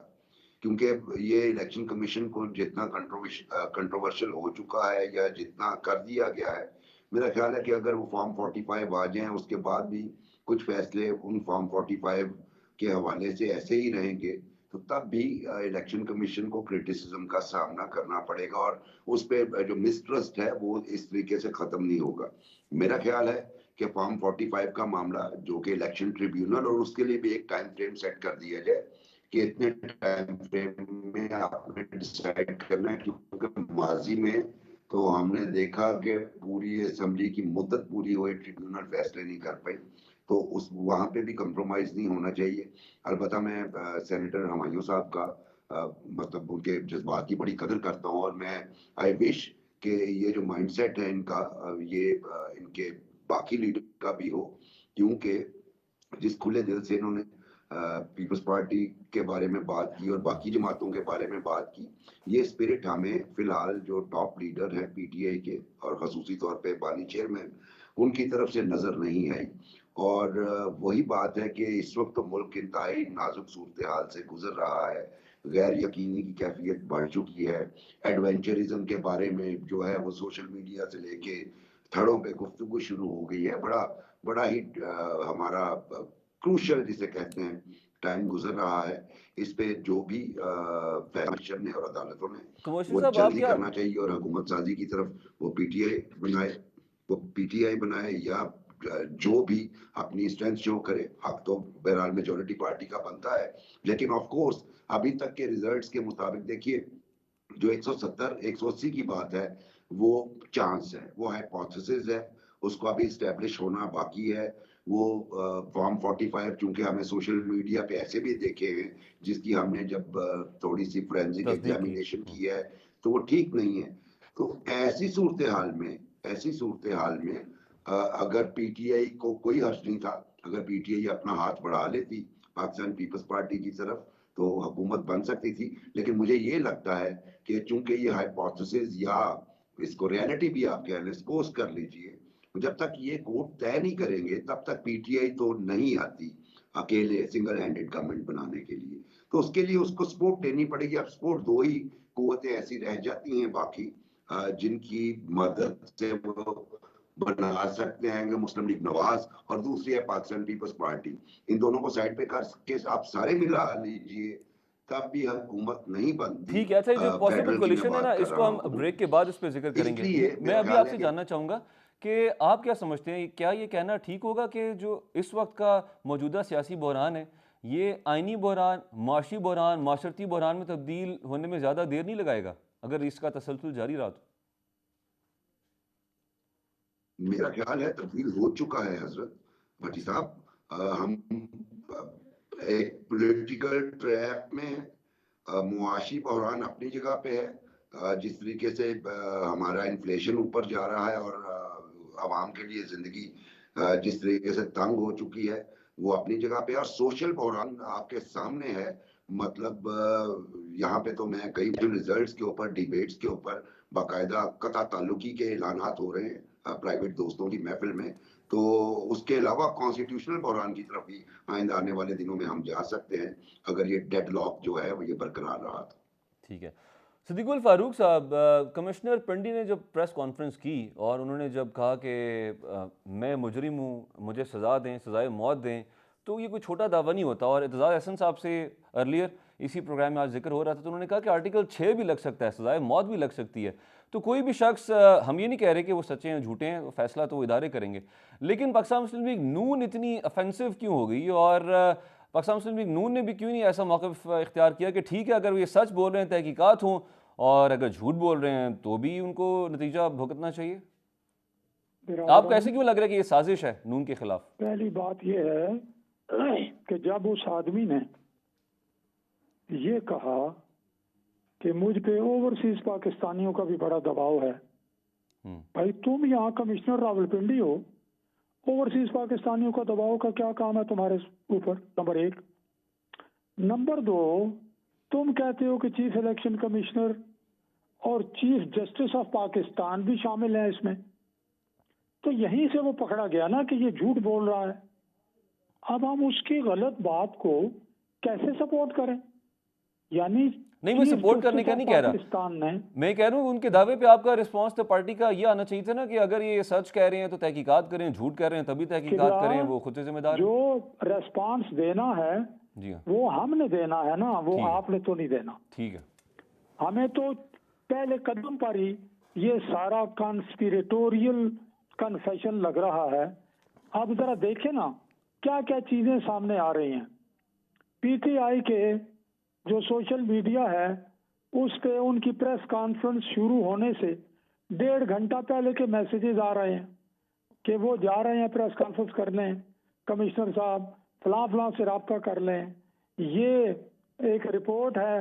Speaker 5: क्योंकि ये इलेक्शन कमीशन को जितना कंट्रोवर्शियल हो चुका है या जितना कर दिया गया है, मेरा ख्याल है कि अगर वो फॉर्म 45 आ जाए उसके बाद भी कुछ फैसले उन फॉर्म 45 के हवाले से ऐसे ही रहेंगे, तो तब भी इलेक्शन कमीशन को क्रिटिसिज्म का सामना करना पड़ेगा और उस पे जो मिसट्रस्ट है वो इस तरीके से खत्म नहीं होगा। मेरा ख्याल है कि फॉर्म 45 का मामला जो कि इलेक्शन ट्रिब्यूनल, और उसके लिए भी एक टाइम फ्रेम सेट कर दिया जाए कि इतने टाइम फ्रेम में आपने डिसाइड करना है, क्योंकि माजी में तो हमने देखा कि पूरी असेंबली की मुद्दत पूरी हुई, ट्रिब्यूनल फैसले नहीं कर पाई, तो उस वहां पे भी कंप्रोमाइज नहीं होना चाहिए। अलबत्ता मैं सेनेटर हुमायूं साहब का मतलब उनके जज्बात की बड़ी कदर करता हूँ, और मैं आई विश कि ये जो माइंडसेट है इनका ये इनके बाकी लीडर का भी हो, क्योंकि जिस खुले दिल से इन्होंने पीपल्स पार्टी के बारे में बात की और बाकी जमातों के बारे में बात की, ये स्पिरिट हमें फिलहाल जो टॉप लीडर है पीटीआई के और खसूसी तौर पे बानी चेयरमैन, उनकी तरफ से नजर नहीं आई। और वही बात है कि इस वक्त तो मुल्क इंतहाई नाजुक सूरत हाल से गुजर रहा है, गैर यकीनी की कैफियत बढ़ चुकी है, एडवेंचरिज्म के बारे में जो है वो सोशल मीडिया से लेके थड़ों पे गुफ्तगू शुरू हो गई है। बड़ा ही हमारा क्रूशल जिसे कहते हैं टाइम गुजर रहा है। इस पे जो भी फैसला ने और अदालतों ने वो जल्दी करना चाहिए, और हुकूमत साजी की तरफ वो पीटीआई बनाए या जो भी अपनी स्ट्रेंथ शो करे। हक तो बहरहाल मेजॉरिटी पार्टी का बनता है, लेकिन ऑफ कोर्स अभी तक के रिजल्ट्स के मुताबिक देखिए जो 170 180 की बात है वो चांस है, वो हाइपोथेसिस है, उसको अभी स्टैब्लिश होना बाकी है। वो फॉर्म 45 चूंकि हमें सोशल मीडिया पे ऐसे भी देखे हैं जिसकी हमने जब थोड़ी सी फोरेंसिक एग्जामिनेशन की है तो वो ठीक नहीं है। तो ऐसी सूरत हाल में अगर पीटीआई को कोई हर्ज नहीं था, अगर पीटीआई अपना हाथ बढ़ा लेती पाकिस्तान पीपल्स पार्टी की तरफ तो हुकूमत बन सकती थी। लेकिन मुझे ये लगता है कि चूंकि ये हाइपोथेसिस या इसको रियलिटी भी आप कह लें, सपोज कर लीजिए, जब तक ये कोर्ट तय नहीं करेंगे तब तक पीटीआई तो नहीं आती। अकेले सिंगल हैंडेड गवर्नमेंट बनाने के लिए। तो उसके लिए उसको सपोर्ट देनी पड़ेगी। अब सपोर्ट दो ही कुव्वतें ऐसी रह जाती हैं बाकी जिनकी मदद से वो बना सकते हैं, मुस्लिम लीग नवाज और दूसरी है पाकिस्तान पीपल्स पार्टी। इन दोनों को साइड पे करके आप सारे मिला लीजिए, तब भी हुकूमत नहीं बनती।
Speaker 1: ठीक है। अच्छा, ये जो पॉसिबल
Speaker 5: फेडरल की
Speaker 1: कोलिशन
Speaker 5: मैं
Speaker 1: है ना,
Speaker 5: बात कर
Speaker 1: इसको
Speaker 5: रहा
Speaker 1: हम
Speaker 5: हूँ।
Speaker 1: ब्रेक के बाद इस पर जिक्र करेंगे।
Speaker 5: इसलिए
Speaker 1: मैं
Speaker 5: मेरा
Speaker 1: अभी
Speaker 5: ख्याल
Speaker 1: आपसे
Speaker 5: है
Speaker 1: जानना चाहूँगा कि आप क्या समझते हैं, क्या ये कहना ठीक होगा कि जो इस वक्त का मौजूदा सियासी बहरान है, ये आइनी बहरान, माशी बहरान, माशरती बहरान में तब्दील होने में ज़्यादा देर नहीं लगाएगा अगर इसका तसलसल जारी रहा तो?
Speaker 5: मेरा ख्याल है तब्दील हो चुका है हजरत भट्टी साहब। हम एक पॉलिटिकल ट्रैप में मुआशी बहरान अपनी जगह पे है। जिस तरीके से हमारा इन्फ्लेशन ऊपर जा रहा है और आवाम के लिए जिंदगी जिस तरीके से तंग हो चुकी है, वो अपनी जगह पे। और सोशल बहरान आपके सामने है। मतलब यहाँ पे तो मैं कई रिजल्ट्स के ऊपर, डिबेट्स के ऊपर बाकायदा कता ताल्लुकी के ऐलानात हो रहे हैं प्राइवेट दोस्तों की महफिल में। तो उसके अलावा कॉन्स्टिट्यूशनल बहरान की तरफ भी आइंदा आने वाले दिनों में हम जा सकते हैं अगर ये डेडलॉक जो है वो ये बरकरार रहा तो।
Speaker 1: ठीक है। सिद्दीकुल फारूक साहब, कमिश्नर पिंडी ने जब प्रेस कॉन्फ्रेंस की और उन्होंने जब कहा कि मैं मुजरिम हूँ, मुझे सज़ा दें, सज़ाए मौत दें, तो ये कोई छोटा दावा नहीं होता। और एतजाज़ अहसन साहब से अर्लियर इसी प्रोग्राम में आज जिक्र हो रहा था, तो उन्होंने कहा कि आर्टिकल 6 भी लग सकता है, सज़ाए मौत भी लग सकती है। तो कोई भी शख्स, हम ये नहीं कह रहे कि वो सच्चे हैं झूठे हैं, फैसला तो वो इदारे करेंगे, लेकिन पाकिस्तान मुस्लिम लीग नून इतनी ऑफेंसिव क्यों हो गई? और पाकिस्तान मुस्लिम लीग नून ने भी क्यों नहीं ऐसा मौक़िफ़ इख्तियार किया कि ठीक है, अगर ये सच बोल रहे हैं तहकीकात हों, और अगर झूठ बोल रहे हैं तो भी उनको नतीजा भुगतना चाहिए? आपको ऐसे क्यों लग रहा है कि ये साजिश है नून के खिलाफ?
Speaker 3: पहली बात यह है कि जब उस आदमी ने ये कहा कि मुझ पे ओवरसीज पाकिस्तानियों का भी बड़ा दबाव है, भाई तुम यहाँ कमिश्नर रावलपिंडी हो, ओवरसीज पाकिस्तानियों का दबाव का क्या काम है तुम्हारे ऊपर? नंबर एक। नंबर दो, तुम कहते हो कि चीफ इलेक्शन कमिश्नर और चीफ जस्टिस ऑफ पाकिस्तान भी शामिल हैं इसमें, तो यहीं से वो पकड़ा गया ना कि ये झूठ बोल रहा है। अब हम उसकी गलत बात को कैसे सपोर्ट करें? यानी
Speaker 1: नहीं, मैं सपोर्ट करने का नहीं कह रहा,
Speaker 3: पाकिस्तान ने,
Speaker 1: मैं कह रहा हूँ उनके दावे पे आपका रिस्पांस तो पार्टी का ये आना चाहिए था ना कि अगर ये सच कह रहे हैं तो तहकीकात करें, झूठ कह रहे हैं तभी तहकीकात करें, वो खुद से जिम्मेदार
Speaker 3: जो रेस्पॉन्स देना है
Speaker 1: जी हाँ,
Speaker 3: वो हमने देना है ना, वो आपने तो नहीं देना।
Speaker 1: ठीक है।
Speaker 3: हमें तो पहले कदम पर ही ये सारा कॉन्स्पिरेटोरियल कन्फेशन लग रहा है। अब जरा देखें ना क्या क्या चीजें सामने आ रही हैं। पीटीआई के जो सोशल मीडिया है उस पे उनकी प्रेस कॉन्फ्रेंस शुरू होने से 1.5 घंटा पहले के मैसेजेस आ रहे हैं कि वो जा रहे हैं प्रेस कॉन्फ्रेंस करने, कमिश्नर साहब फलां फलां से राब्ता कर लें। ये एक रिपोर्ट है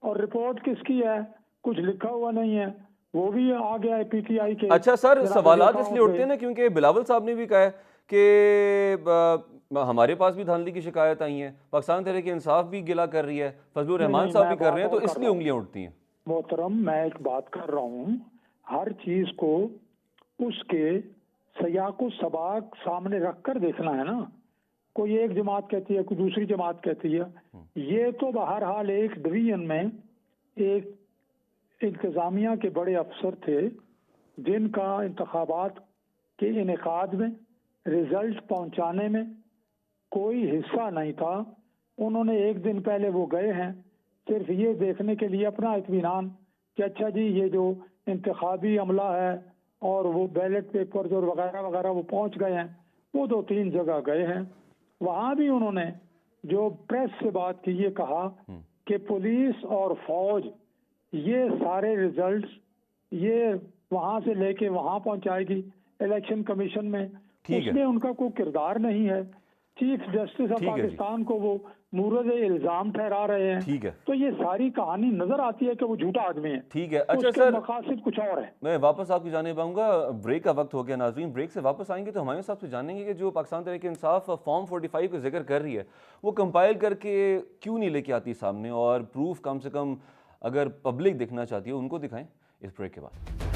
Speaker 3: और रिपोर्ट किसकी है कुछ लिखा हुआ नहीं है, वो भी आ गया है पीटीआई के।
Speaker 1: अच्छा सर, सवालात इसलिए उठते हैं ना क्योंकि बिलावल साहब ने भी कहा है कि हमारे पास भी धांधली की शिकायत आई है, पाकिस्तान तहरीक इंसाफ भी गिला कर रही है, फजलुर रहमान साहब भी कर रहे हैं, तो इसलिए उंगलियां उठती हैं।
Speaker 3: मोहतरम, मैं एक बात कर रहा हूँ, हर चीज को उसके सयाको सबाक सामने रख कर देखना है ना। कोई एक जमात कहती है, कोई दूसरी जमात कहती है। ये तो बहरहाल एक डिवीजन में एक इंतजामिया के बड़े अफसर थे जिनका इंतखाबात के इनेकाद में, रिजल्ट पहुंचाने में कोई हिस्सा नहीं था। उन्होंने एक दिन पहले वो गए हैं सिर्फ ये देखने के लिए अपना इत्मीनान कि अच्छा जी ये जो इंतखाबी अमला है और वो बैलेट पेपर्स और वगैरह वगैरह वो पहुंच गए हैं। वो 2-3 जगह गए हैं, वहाँ भी उन्होंने जो प्रेस से बात की ये कहा कि पुलिस और फौज ये सारे रिजल्ट्स ये वहाँ से लेके वहाँ पहुँचाएगी इलेक्शन कमीशन में, उसमें उनका कोई किरदार नहीं है। चीफ जस्टिस ऑफ पाकिस्तान को वो मूरद इल्जाम ठहरा रहे हैं।
Speaker 1: ठीक है,
Speaker 3: तो ये सारी कहानी नजर आती है कि वो झूठा आदमी है।
Speaker 1: ठीक है। अच्छा सर,
Speaker 3: मकासद कुछ और है।
Speaker 1: मैं वापस आपकी जाने पाऊंगा, ब्रेक का वक्त हो गया नाजरीन। ब्रेक से वापस आएंगे तो हमारे साहब से जानेंगे कि जो पाकिस्तान तहरीक इंसाफ फॉर्म 45 का जिक्र कर रही है वो कंपाइल करके क्यों नहीं लेके आती सामने, और प्रूफ कम से कम अगर पब्लिक देखना चाहती है उनको दिखाएं। इस ब्रेक के बाद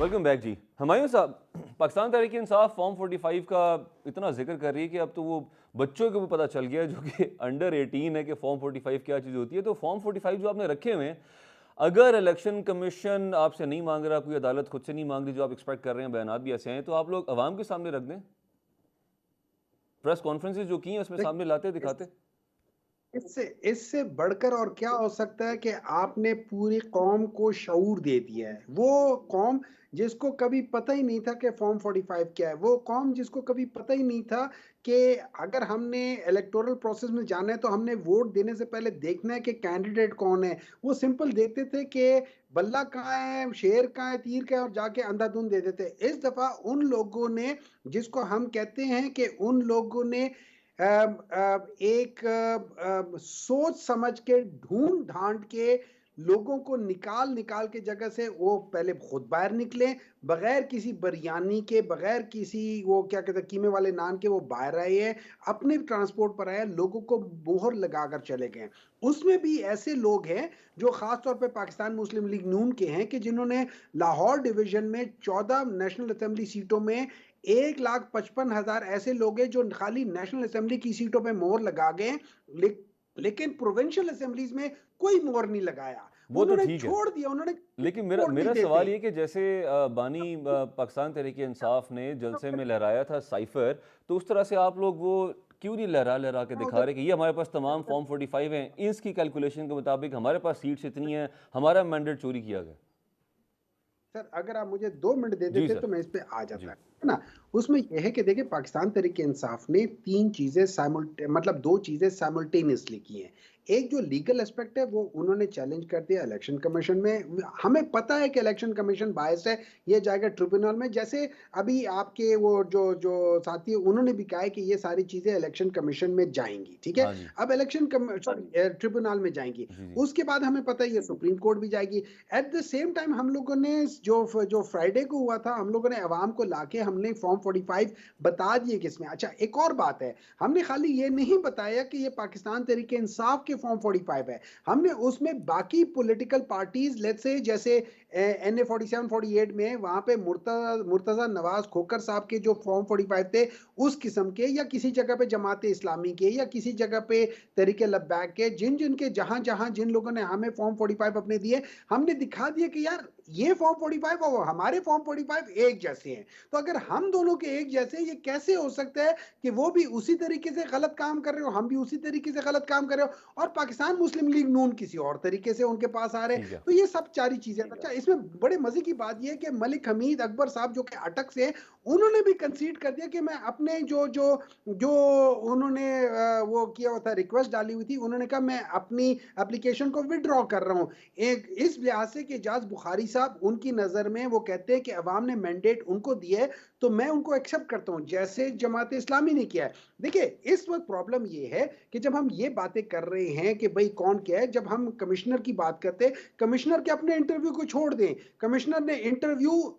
Speaker 1: वेलकम बैक जी। हुमायूं साहब, पाकिस्तान तहरीक इंसाफ फॉर्म 45 का इतना जिक्र कर रही है कि अब तो वो बच्चों को भी पता चल गया जो कि अंडर 18 है कि फॉर्म 45 क्या चीज़ होती है। तो फॉर्म 45 जो आपने रखे हुए हैं, अगर इलेक्शन कमीशन आपसे नहीं मांग रहा, कोई अदालत खुद से नहीं मांग रही, जो आप एक्सपेक्ट कर रहे हैं, बयानात भी ऐसे हैं, तो आप लोग अवाम के सामने रख दें, प्रेस कॉन्फ्रेंसेज जो की हैं उसमें सामने लाते दिखाते।
Speaker 4: इससे इससे बढ़कर और क्या हो सकता है कि आपने पूरी कौम को शऊर दे दिया है। वो कौम जिसको कभी पता ही नहीं था कि फॉर्म 45 क्या है, वो कौम जिसको कभी पता ही नहीं था कि अगर हमने इलेक्टोरल प्रोसेस में जाना है तो हमने वोट देने से पहले देखना है कि कैंडिडेट कौन है। वो सिंपल देखते थे कि बल्ला कहाँ है, शेर कहाँ है, तीर कहाँ है, और जाके अंधाधुंध दे देते। इस दफा उन लोगों ने, जिसको हम कहते हैं कि उन लोगों ने एक सोच समझ के ढूंढ ढांड के लोगों को निकाल निकाल के जगह से वो पहले खुद बाहर निकले, बगैर किसी बिरयानी के, बगैर किसी वो क्या कहते हैं कीमे वाले नान के, वो बाहर आए हैं, अपने ट्रांसपोर्ट पर आए, लोगों को मोहर लगाकर चले गए। उसमें भी ऐसे लोग हैं जो खासतौर पे पाकिस्तान मुस्लिम लीग नून के हैं कि जिन्होंने लाहौर डिवीजन में 14 नेशनल असेंबली सीटों में 1,55,000 ऐसे लोग हैं जो खाली नेशनल असेंबली की सीटों पे मोहर लगा गए, लेकिन प्रोविंशियल असेंबलीज में कोई मोहर नहीं लगाया।
Speaker 1: वो तो
Speaker 4: उन्होंने
Speaker 1: ठीक है,
Speaker 4: छोड़ दिया, उन्होंने
Speaker 1: लेकिन मेरा
Speaker 4: वोट नहीं
Speaker 1: मेरा
Speaker 4: देते।
Speaker 1: सवाल ये कि जैसे बानी पाकिस्तान तहरीक इंसाफ ने जलसे में लहराया था साइफर, तो उस तरह से आप लोग वो क्यों नहीं लहरा लहरा के दिखा रहे कि ये हमारे पास तमाम फॉर्म 45 हैं, इसकी कैलकुलेशन के मुताबिक हमारे पास सीट्स इतनी हैं, हमारा मैंडेट चोरी किया गया।
Speaker 4: सर अगर आप मुझे 2 मिनट दे
Speaker 1: जी
Speaker 4: देते
Speaker 1: सर।
Speaker 4: तो मैं इस पे आ
Speaker 1: जी।
Speaker 4: जाता है ना। उसमें यह है कि देखिए पाकिस्तान तहरीक इंसाफ ने 3 चीजें मतलब 2 चीजें साइमल्टेनियसली की हैं। एक जो लीगल एस्पेक्ट है वो उन्होंने चैलेंज कर दिया इलेक्शन कमीशन में। हमें पता है कि इलेक्शन कमीशन बायस्ड है, ये जाएगा ट्रिब्यूनल में। जैसे अभी आपके वो जो जो साथी उन्होंने भी कहा है कि ये सारी चीजें इलेक्शन कमीशन में जाएंगी, ठीक है।
Speaker 1: हाँ जी।
Speaker 4: अब इलेक्शन ट्रिब्यूनल में जाएंगी,
Speaker 1: जी जी।
Speaker 4: उसके बाद हमें पता है ये सुप्रीम कोर्ट भी जाएगी। एट द सेम टाइम हम लोगों ने जो फ्राइडे को हुआ था, हम लोगों ने अवाम को लाके हमने फॉर्म 45 बता दिए किसमें। अच्छा एक और बात है, हमने खाली ये नहीं बताया कि ये पाकिस्तान तहरीक इंसाफ के फॉर्म 45 है, हमने उसमें बाकी पॉलिटिकल पार्टीज लेट्स से जैसे NA 47 48 में वहां पे मुर्तजा नवाज खोकर साहब के जो फॉर्म 45 थे उस किस्म के, या किसी जगह पे जमात इस्लामी के, या किसी जगह पे तहरीक लब्बैक के, जिन के जहां जहां जिन लोगों ने हमें फॉर्म 45 अपने दिए, हमने दिखा दिया कि यार ये फॉर्म 45 और हमारे फॉर्म 45 एक जैसे हैं। तो अगर हम दोनों के एक जैसे, ये कैसे हो सकता है कि वो भी उसी तरीके से गलत काम कर रहे हो, हम भी उसी तरीके से गलत काम कर रहे हो, और पाकिस्तान मुस्लिम लीग नून किसी और तरीके से उनके पास आ रहे हैं। तो ये सब सारी चीजें। अच्छा इसमें बड़े मजे की बात यह है कि मलिक हमीद अकबर साहब जो कि अटक से हैं, उन्होंने भी कंसीड कर दिया कि मैं अपने जो जो जो उन्होंने वो किया हुआ था, रिक्वेस्ट डाली हुई थी, उन्होंने कहा मैं अपनी एप्लीकेशन को विड्रॉ कर रहा हूं। एक इस लिहाज से कि एजाज बुखारी साहब उनकी नजर में वो कहते हैं कि अवाम ने मैंडेट उनको दिया है, तो मैं उनको एक्सेप्ट करता हूं, जैसे जमात इस्लामी ने किया है। देखिए इस वक्त प्रॉब्लम ये है कि जब हम ये बातें कर रहे हैं कि भाई कौन क्या है, जब हम कमिश्नर की बात करते हैं, कमिश्नर के अपने इंटरव्यू को छोड़ दें, कमिश्नर ने इंटरव्यू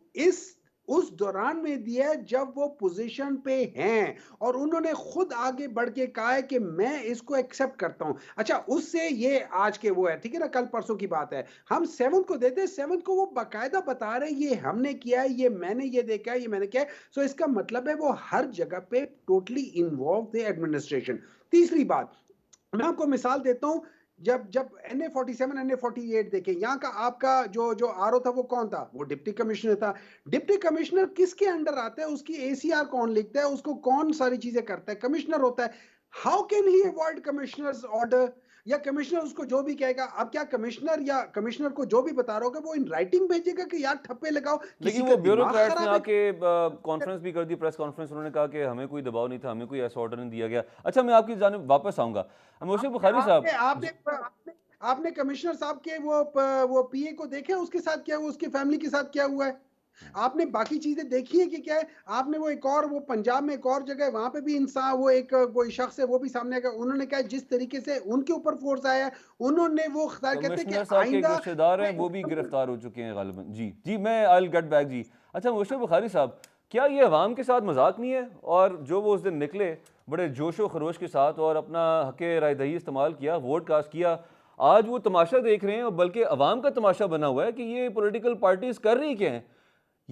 Speaker 4: उस दौरान में दिया है जब वो पोजीशन पे हैं, और उन्होंने खुद आगे बढ़ के कहा है कि मैं इसको एक्सेप्ट करता हूं। अच्छा उससे ये आज के वो है, ठीक है ना, कल परसों की बात है, हम 7 को देते हैं, 7 को वो बाकायदा बता रहे ये हमने किया है, ये मैंने ये देखा है, ये मैंने किया है। सो इसका मतलब है वो हर जगह पे टोटली इन्वॉल्व थे एडमिनिस्ट्रेशन। तीसरी बात, मैं आपको मिसाल देता हूं, जब जब NA 47 NA 48 देखें, यहाँ का आपका जो जो आरओ था वो कौन था, वो डिप्टी कमिश्नर था। डिप्टी कमिश्नर किसके अंडर आता है, उसकी ACR कौन लिखता है, उसको कौन सारी चीजें करता है, कमिश्नर होता है। How can he avoid commissioners order, या कमिश्नर उसको जो भी कहेगा, अब क्या कमिश्नर या कमिश्नर को जो भी बता रहा होगा वो इन राइटिंग भेजेगा कि यार ठप्पे लगाओ, किसी
Speaker 1: लेकिन
Speaker 4: का
Speaker 1: वो
Speaker 4: दिमाग
Speaker 1: ब्यूरोक्रेट्स ने
Speaker 4: खराब है।
Speaker 1: आके कॉन्फ्रेंस भी कर दी, प्रेस कॉन्फ्रेंस, उन्होंने कहा कि हमें कोई दबाव नहीं था, हमें कोई ऐसा ऑर्डर नहीं दिया गया। अच्छा मैं आपकी जानिब वापस आऊंगा, मोशर बुखारी साहब।
Speaker 4: आपने आपने आपने कमिश्नर साहब के वो PA को देखे, उसके साथ क्या हुआ, उसकी फैमिली के साथ क्या हुआ है, आपने बाकी चीजें देखी है कि क्या है। आपने वो एक और वो पंजाब में एक और जगह वहां पे भी इंसान, वो एक कोई शख्स है वो भी सामने आया, उन्होंने कहा जिस तरीके से उनके ऊपर फोर्स आया, उन्होंने वो कहते हैं कि
Speaker 1: कमिश्नर साहब के एक
Speaker 4: आइंदा
Speaker 1: रिश्तेदार हैं वो भी गिरफ्तार हो चुके हैं गालिबन। जी जी, मैं आई विल गेट बैक जी। अच्छा मोशर बुखारी साहब, क्या ये अवाम के साथ मजाक नहीं है? और जो वो उस दिन निकले बड़े जोशो खरोश के साथ और अपना हक़ रायदही इस्तेमाल किया, वोट कास्ट किया, आज वो तमाशा देख रहे हैं, और बल्कि अवाम का तमाशा बना हुआ है कि ये पॉलिटिकल पार्टीज कर रही क्या हैं।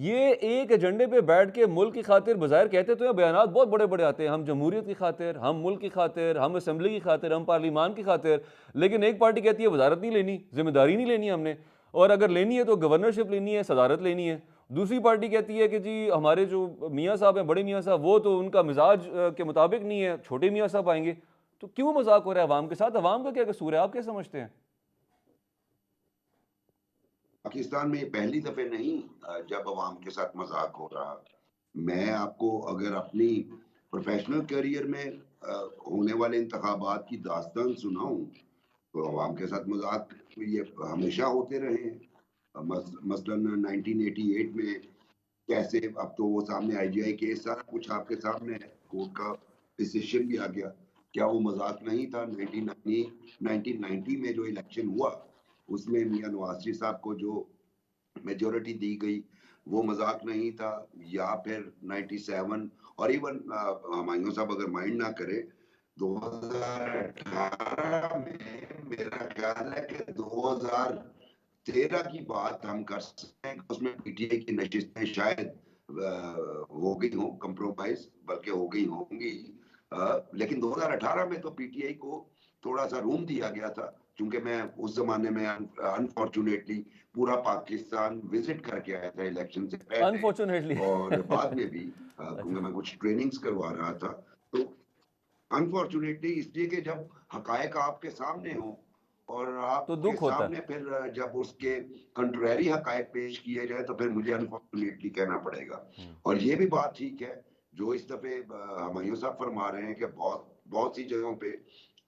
Speaker 1: ये एक एजेंडे पे बैठ के मुल्क की खातिर बज़ाहिर कहते तो हैं, बयानात बहुत बड़े बड़े आते हैं, हम जमहूरियत की खातिर, हम मुल्क की खातिर, हम असम्बली की खातिर, हम पार्लिमान की खातिर, लेकिन एक पार्टी कहती है वजारत नहीं लेनी, जिम्मेदारी नहीं लेनी हमने, और अगर लेनी है तो गवर्नरशिप लेनी है, सदारत लेनी है। दूसरी पार्टी कहती है कि जी हमारे जो मियाँ साहब हैं, बड़े मियाँ साहब, वो तो उनका मिजाज के मुताबिक नहीं है, छोटे मियाँ साहब आएंगे। तो क्यों मजाक हो रहा है अवाम के साथ? अवाम का क्या कसूर है, आप क्या समझते हैं?
Speaker 5: पाकिस्तान में ये पहली दफे नहीं जब अवाम के साथ मजाक हो रहा। मैं आपको अगर अपनी प्रोफेशनल करियर में होने वाले इंतखाबात की दास्तान सुनाऊं तो अवाम के साथ मजाक ये हमेशा होते रहे हैं। मसलन 1988 में कैसे, अब तो वो सामने आईजीआई केस सारा कुछ आपके सामने है, कोर्ट का डिसीजन भी आ गया। क्या वो मजाक नहीं था? 1990 में जो इलेक्शन हुआ उसमें मियां नवाज शरीफ साहब को जो मेजोरिटी दी गई वो मजाक नहीं था? या फिर 97 और इवन हमायूं साहब अगर माइंड ना करे 2018 में मेरा ख्याल है कि 2013 की बात हम कर सकते हैं, उसमें पीटीआई की नशिस्तें शायद हो गई हो कंप्रोमाइज, बल्कि हो गई होंगी। लेकिन 2018 में तो पीटीआई को थोड़ा सा रूम दिया गया था, क्योंकि मैं उस जमाने में अनफॉर्चुनेटली पूरा पाकिस्तान विजिट करके आया था इलेक्शन से पहले
Speaker 1: अनफॉर्चुनेटली
Speaker 5: और बाद में भी क्योंकि मैं कुछ ट्रेनिंग्स करवा रहा था। तो अनफॉर्चुनेटली इसलिए कि जब हकायक आपके सामने हो और
Speaker 1: तो
Speaker 5: आपके
Speaker 1: दुख होता है।
Speaker 5: सामने फिर जब उसके कंट्रेरी हकायक पेश किए जाए तो फिर मुझे अनफॉर्चुनेटली कहना पड़ेगा। और ये भी बात ठीक है जो इस दफे हमायूं साहब फरमा रहे हैं कि बहुत बहुत सी जगहों पे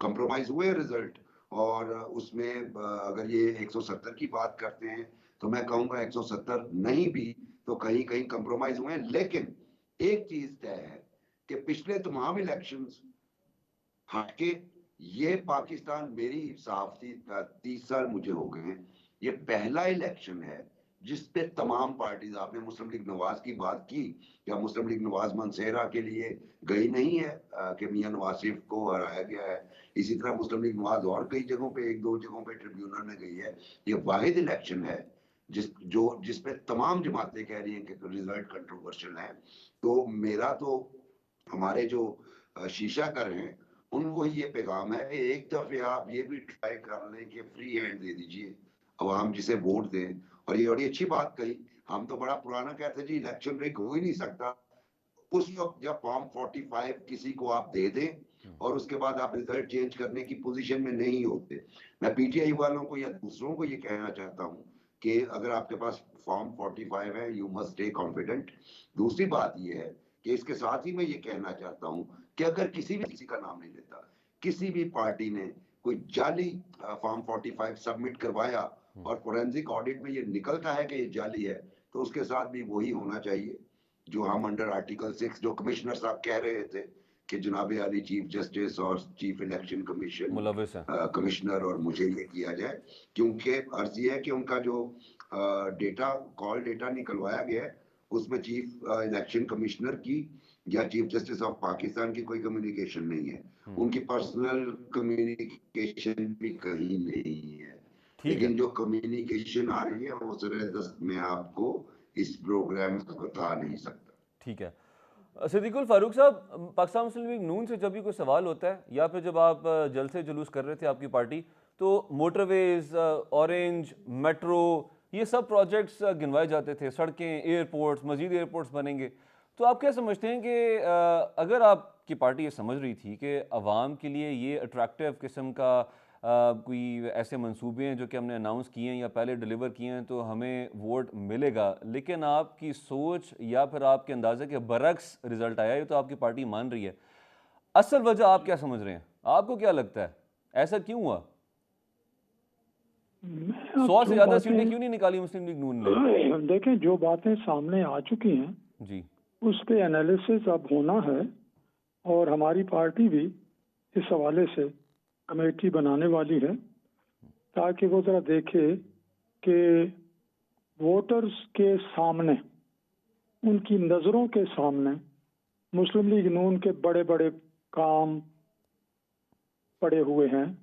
Speaker 5: कंप्रोमाइज हुए रिजल्ट, और उसमें अगर ये 170 की बात करते हैं तो मैं कहूंगा 170 नहीं भी तो कहीं कहीं कंप्रोमाइज हुए हैं। लेकिन एक चीज तय है कि पिछले तमाम इलेक्शंस हटके ये पाकिस्तान, मेरी सहाफती 30 साल मुझे हो गए हैं, ये पहला इलेक्शन है जिस पे तमाम पार्टीज, आपने मुस्लिम लीग नवाज की बात की, या मुस्लिम लीग नवाज मनसेरा के लिए गई नहीं है कि मियां नवाज शरीफ को हराया गया है। इसी तरह मुस्लिम लीग नवाज और कई जगहों पे, एक दो जगहों पे ट्रिब्यूनल में गई है। ये वाहिद इलेक्शन है जिस पे तमाम जमातें कह रही हैं कि रिजल्ट कंट्रोवर्शियल है। तो मेरा तो हमारे जो शीशा कर हैं उनको ये पैगाम है कि एक दफे आप ये भी ट्राई कर लें कि फ्री हैंड दे दीजिए, अवाम जिसे वोट दे। और ये बड़ी अच्छी बात कही, हम तो बड़ा पुराना कहते जी इलेक्शन रिग हो ही नहीं सकता। उस वक्त जब फॉर्म 45 किसी को आप दे दें और उसके बाद आप रिजल्ट चेंज करने की पोजीशन में नहीं होते। मैं पीटीआई वालों को या दूसरों को ये कहना चाहता हूँ कि अगर आपके पास फॉर्म 45 है यू मस्ट स्टे कॉन्फिडेंट। दूसरी बात ये है कि इसके साथ ही मैं ये कहना चाहता हूँ कि अगर किसी का नाम नहीं लेता, किसी भी पार्टी ने कोई जाली फॉर्म 45 सबमिट करवाया और फोरेंसिक ऑडिट में ये निकलता है कि ये जाली है, तो उसके साथ भी वही होना चाहिए जो हम अंडर आर्टिकल 6 जो कमिश्नर साहब कह रहे थे कि जनाब आली चीफ जस्टिस और चीफ इलेक्शन कमीशन
Speaker 1: मुलविस है।
Speaker 5: कमिश्नर और मुझे ये किया जाए, क्योंकि अर्ज ये है कि उनका जो डेटा कॉल डेटा निकलवाया गया है उसमें चीफ इलेक्शन कमिश्नर की या चीफ जस्टिस ऑफ पाकिस्तान की कोई कम्युनिकेशन नहीं है, उनकी पर्सनल कम्युनिकेशन भी कहीं नहीं है।
Speaker 1: ठीक है,
Speaker 5: लेकिन जो कम्युनिकेशन आ रही है वो जबरदस्त मैं आपको इस प्रोग्राम में बता नहीं सकता।
Speaker 1: ठीक है। सिद्दीकुल फारूक साहब, पाकिस्तान मुस्लिम लीग नून से जब भी कोई सवाल होता है या फिर जब आप जलसे जुलूस कर रहे थे आपकी पार्टी, तो मोटरवेज, ऑरेंज, मेट्रो, ये सब प्रोजेक्ट्स गिनवाए जाते थे, सड़कें, एयरपोर्ट्स, मजीद एयरपोर्ट्स बनेंगे। तो आप क्या समझते हैं कि अगर आपकी पार्टी ये समझ रही थी कि अवाम के लिए ये अट्रैक्टिव किस्म का कोई ऐसे मंसूबे हैं जो कि हमने अनाउंस किए हैं या पहले डिलीवर किए हैं तो हमें वोट मिलेगा, लेकिन आपकी सोच या फिर आपके अंदाजे के बरक्स रिजल्ट आया, ये तो आपकी पार्टी मान रही है, असल वजह आप क्या समझ रहे हैं? आपको क्या लगता है ऐसा क्यों हुआ? 100 से ज़्यादा सीटें क्यों नहीं निकाली मुस्लिम लीग नून ने?
Speaker 3: देखें, जो बातें सामने आ चुकी हैं
Speaker 1: जी,
Speaker 3: उस पे एनालिसिस अब होना है, और हमारी पार्टी भी इस हवाले से कमेटी बनाने वाली है ताकि वो ज़रा देखे कि वोटर्स के सामने, उनकी नज़रों के सामने मुस्लिम लीग नून के बड़े बड़े काम पड़े हुए हैं,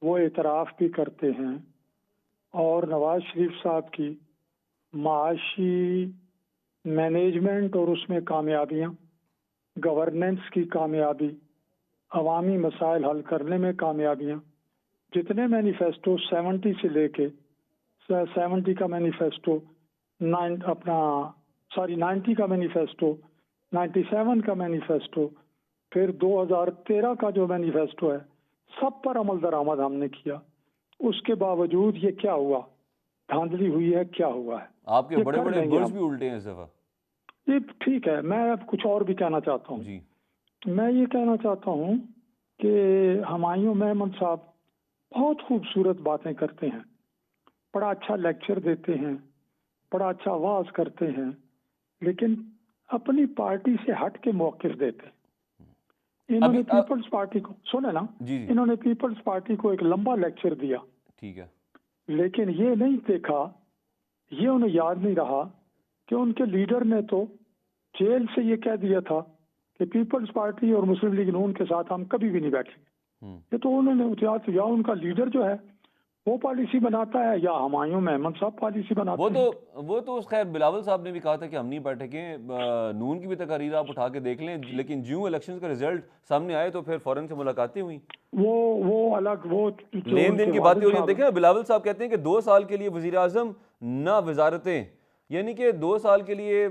Speaker 3: वो एतराफ़ भी करते हैं, और नवाज शरीफ साहब की माशी मैनेजमेंट और उसमें कामयाबियाँ, गवर्नेंस की कामयाबी, अवामी मसाइल हल करने में कामयाबियाँ, जितने मैनिफेस्टो 70 से लेके 70 का मैनिफेस्टो 90 का मैनिफेस्टो, 97 का मैनिफेस्टो, फिर 2013 का जो मैनिफेस्टो है, सब पर अमल दरामद हमने किया। उसके बावजूद ये क्या हुआ, धांधली हुई है, क्या हुआ है।
Speaker 1: आपके
Speaker 3: ये
Speaker 1: बड़े
Speaker 3: कर
Speaker 1: बड़े
Speaker 3: लेंगे
Speaker 1: बुर्ज
Speaker 3: हम।
Speaker 1: भी उल्टे हैं इस दफा।
Speaker 3: ये ठीक है, मैं अब कुछ और भी कहना चाहता हूँ।
Speaker 1: जी
Speaker 3: मैं ये कहना चाहता हूँ कि हुमायूं मेमन साहब बहुत खूबसूरत बातें करते हैं, बड़ा अच्छा लेक्चर देते हैं, बड़ा अच्छा वाज करते हैं, लेकिन अपनी पार्टी से हट के मौक़िफ़ देते हैं। इन्होंने पीपल्स पार्टी को, सुने ना,
Speaker 1: जी जी
Speaker 3: इन्होंने पीपल्स पार्टी को एक लंबा लेक्चर दिया,
Speaker 1: ठीक है।
Speaker 3: लेकिन ये नहीं देखा, ये उन्हें याद नहीं रहा कि उनके लीडर ने तो जेल से ये कह दिया था कि पीपल्स पार्टी और मुस्लिम लीग नून के साथ हम कभी भी नहीं बैठेंगे। ये तो उन्होंने या उनका लीडर जो है वो पॉलिसी बनाता है, या हुमायूं मेमन साहब पॉलिसी बनाते हैं।
Speaker 1: वो तो खैर बिलावल साहब ने भी कहा था कि हम नहीं बैठेंगे। नून की भी तकारीर आप उठा के देख लें, लेकिन ज्यों इलेक्शन का रिजल्ट सामने आए तो फिर फौरन से मुलाकातें हुई,
Speaker 3: वो अलग, वो
Speaker 1: लेन देन की बातें हो रही हैं। देखें बिलावल साहब कहते हैं कि 2 साल के लिए वजीर आजम ना वजारतें, यानी कि 2 साल के लिए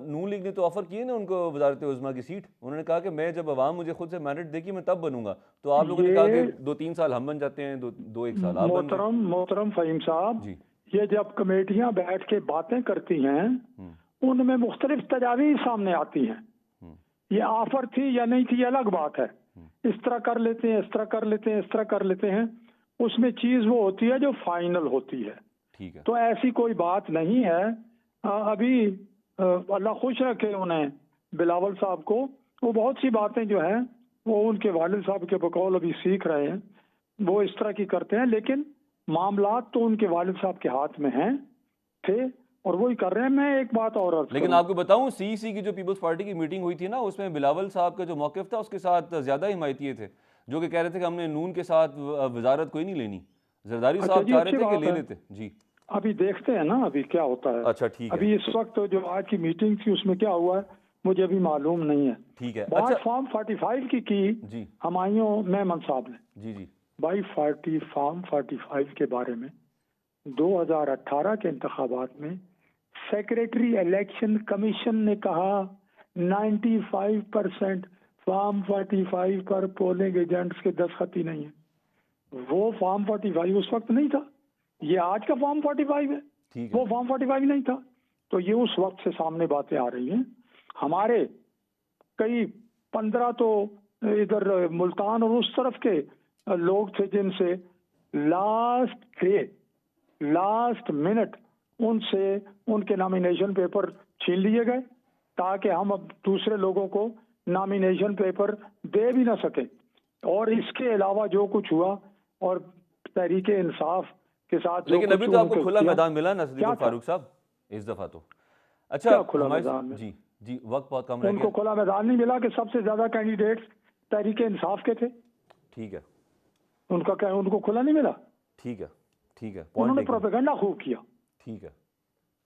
Speaker 1: नून लीग ने तो ऑफर किए ना उनको वजारत उज़्मा की सीट। उन्होंने कहा कि मैं जब अवाम मुझे खुद से मैंडेट देगी मैं तब बनूंगा। तो आप लोगों ने कहा कि 2-3 साल हम बन जाते हैं, 1 साल आप बन जाए।
Speaker 3: मोहतरम फहीम साहब
Speaker 1: जी
Speaker 3: ये जब कमेटियां बैठ के बातें करती हैं उनमें मुख्तलिफ तजावीज़ सामने आती हैं। ये ऑफर थी या नहीं थी अलग बात है, इस तरह कर लेते हैं, इस तरह कर लेते हैं, इस तरह कर लेते हैं, उसमें चीज वो होती है जो फाइनल होती है।
Speaker 1: ठीक है।
Speaker 3: तो ऐसी कोई बात नहीं है। अभी अल्लाह खुश रखे उन्हें, बिलावल साहब को, वो बहुत सी बातें जो हैं वो उनके वालिद साहब के बकौल अभी सीख रहे हैं, वो इस तरह की करते हैं, लेकिन मामलात तो उनके वालिद साहब के हाथ में हैं थे और वही कर रहे हैं। मैं एक बात और अर्ज
Speaker 1: लेकिन
Speaker 3: करूं,
Speaker 1: आपको बताऊं सीईसी की जो पीपल्स पार्टी की मीटिंग हुई थी ना, उसमें बिलावल साहब का जो मौक़िफ़ था उसके साथ ज़्यादा हिमायती थे, जो कि कह रहे थे कि हमने नून के साथ वजारत कोई नहीं लेनी। जरदारी
Speaker 3: अच्छा
Speaker 1: साहब
Speaker 3: जी,
Speaker 1: चाह
Speaker 3: अच्छी
Speaker 1: रहे थे कि
Speaker 3: बात
Speaker 1: ले
Speaker 3: है।
Speaker 1: लेते। जी
Speaker 3: अभी देखते हैं ना अभी क्या होता है।
Speaker 1: अच्छा ठीक है।
Speaker 3: अभी इस वक्त जो आज की मीटिंग थी उसमें क्या हुआ है मुझे अभी मालूम नहीं है।
Speaker 1: ठीक है।
Speaker 3: बात
Speaker 1: अच्छा
Speaker 3: फॉर्म 45 की
Speaker 1: जी
Speaker 3: हुमायूं मेमन साहब ने।
Speaker 1: जी जी
Speaker 3: बाई फॉर्म 45 के बारे में 2018 के इंतखाबात में सेक्रेटरी इलेक्शन कमीशन ने कहा 95% फॉर्म 45 पर पोलिंग एजेंट्स के दस्तखत ही नहीं है। वो फॉर्म 45 उस वक्त नहीं था, ये आज का फॉर्म 45 है,
Speaker 1: ठीक है।
Speaker 3: वो फॉर्म 45 नहीं था। तो ये उस वक्त से सामने बातें आ रही हैं। हमारे कई 15 तो इधर मुल्तान और उस तरफ के लोग थे जिनसे लास्ट मिनट उनसे उनके नॉमिनेशन पेपर छीन लिए गए ताकि हम अब दूसरे लोगों को नॉमिनेशन पेपर दे भी ना सके। और इसके अलावा जो कुछ हुआ और तहरीके इंसाफ के साथ
Speaker 1: लेकिन अभी तो आपको खुला मैदान मिला ना सदीकुल फारूक साहब इस दफा तो। अच्छा
Speaker 3: क्या खुला मैदान में?
Speaker 1: जी जी वक्त बहुत कम रह
Speaker 3: उनको
Speaker 1: गया।
Speaker 3: खुला मैदान नहीं मिला कि सबसे ज्यादा कैंडिडेट्स तहरीके इंसाफ के थे।
Speaker 1: ठीक है।
Speaker 3: उनका क्या, उनको खुला नहीं मिला?
Speaker 1: ठीक है ठीक है।
Speaker 3: उन्होंने प्रोपेगेंडा खूब किया।
Speaker 1: ठीक है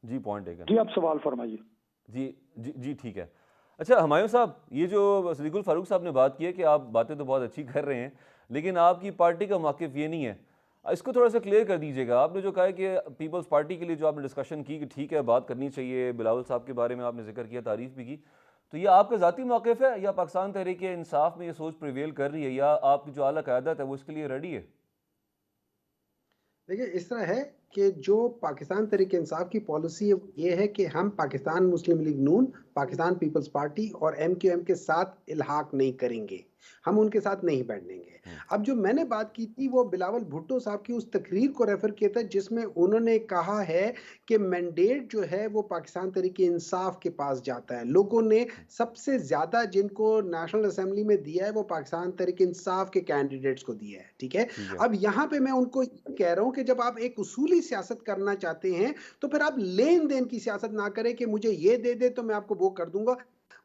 Speaker 1: जी, पॉइंट टेकन।
Speaker 3: जी आप सवाल फरमाइए।
Speaker 1: जी जी जी ठीक है। अच्छा हुमायूं साहब, ये जो सदीकुल फारूक साहब ने बात की है कि आप बातें तो बहुत अच्छी कर रहे हैं लेकिन आपकी पार्टी का मौक़िफ़ ये नहीं है, इसको थोड़ा सा क्लियर कर दीजिएगा। आपने जो कहा है कि पीपल्स पार्टी के लिए जो आपने डिस्कशन की कि ठीक है बात करनी चाहिए, बिलावल साहब के बारे में आपने जिक्र किया, तारीफ़ भी की, तो ये आपका ज़ाती मौक़िफ़ है या पाकिस्तान तहरीक इंसाफ में ये सोच प्रिवेल कर रही है या आपकी जो आला क़यादत है वो इसके लिए रेडी है?
Speaker 4: देखिए इस तरह है कि जो पाकिस्तान तहरीक इंसाफ की पॉलिसी है ये है कि हम पाकिस्तान मुस्लिम लीग नून, पाकिस्तान पीपल्स पार्टी और MQM के साथ इल्हाक नहीं करेंगे, हम उनके साथ नहीं बैठेंगे। अब जो मैंने बात की थी वो बिलावल भुट्टो साहब की उस तकरीर को रेफर किया था जिसमें उन्होंने कहा है कि मैंडेट जो है वो पाकिस्तान तहरीक इंसाफ के पास जाता है। लोगों ने सबसे ज्यादा जिनको नेशनल असेंबली में दिया है वो पाकिस्तान तहरीक इंसाफ के कैंडिडेट्स को दिया है। ठीक है, अब यहाँ पे मैं उनको कह रहा हूँ कि जब आप एक उसूली सियासत करना चाहते हैं तो फिर आप लेन देन की सियासत ना करें कि मुझे ये दे दे तो मैं आपको वो कर दूंगा।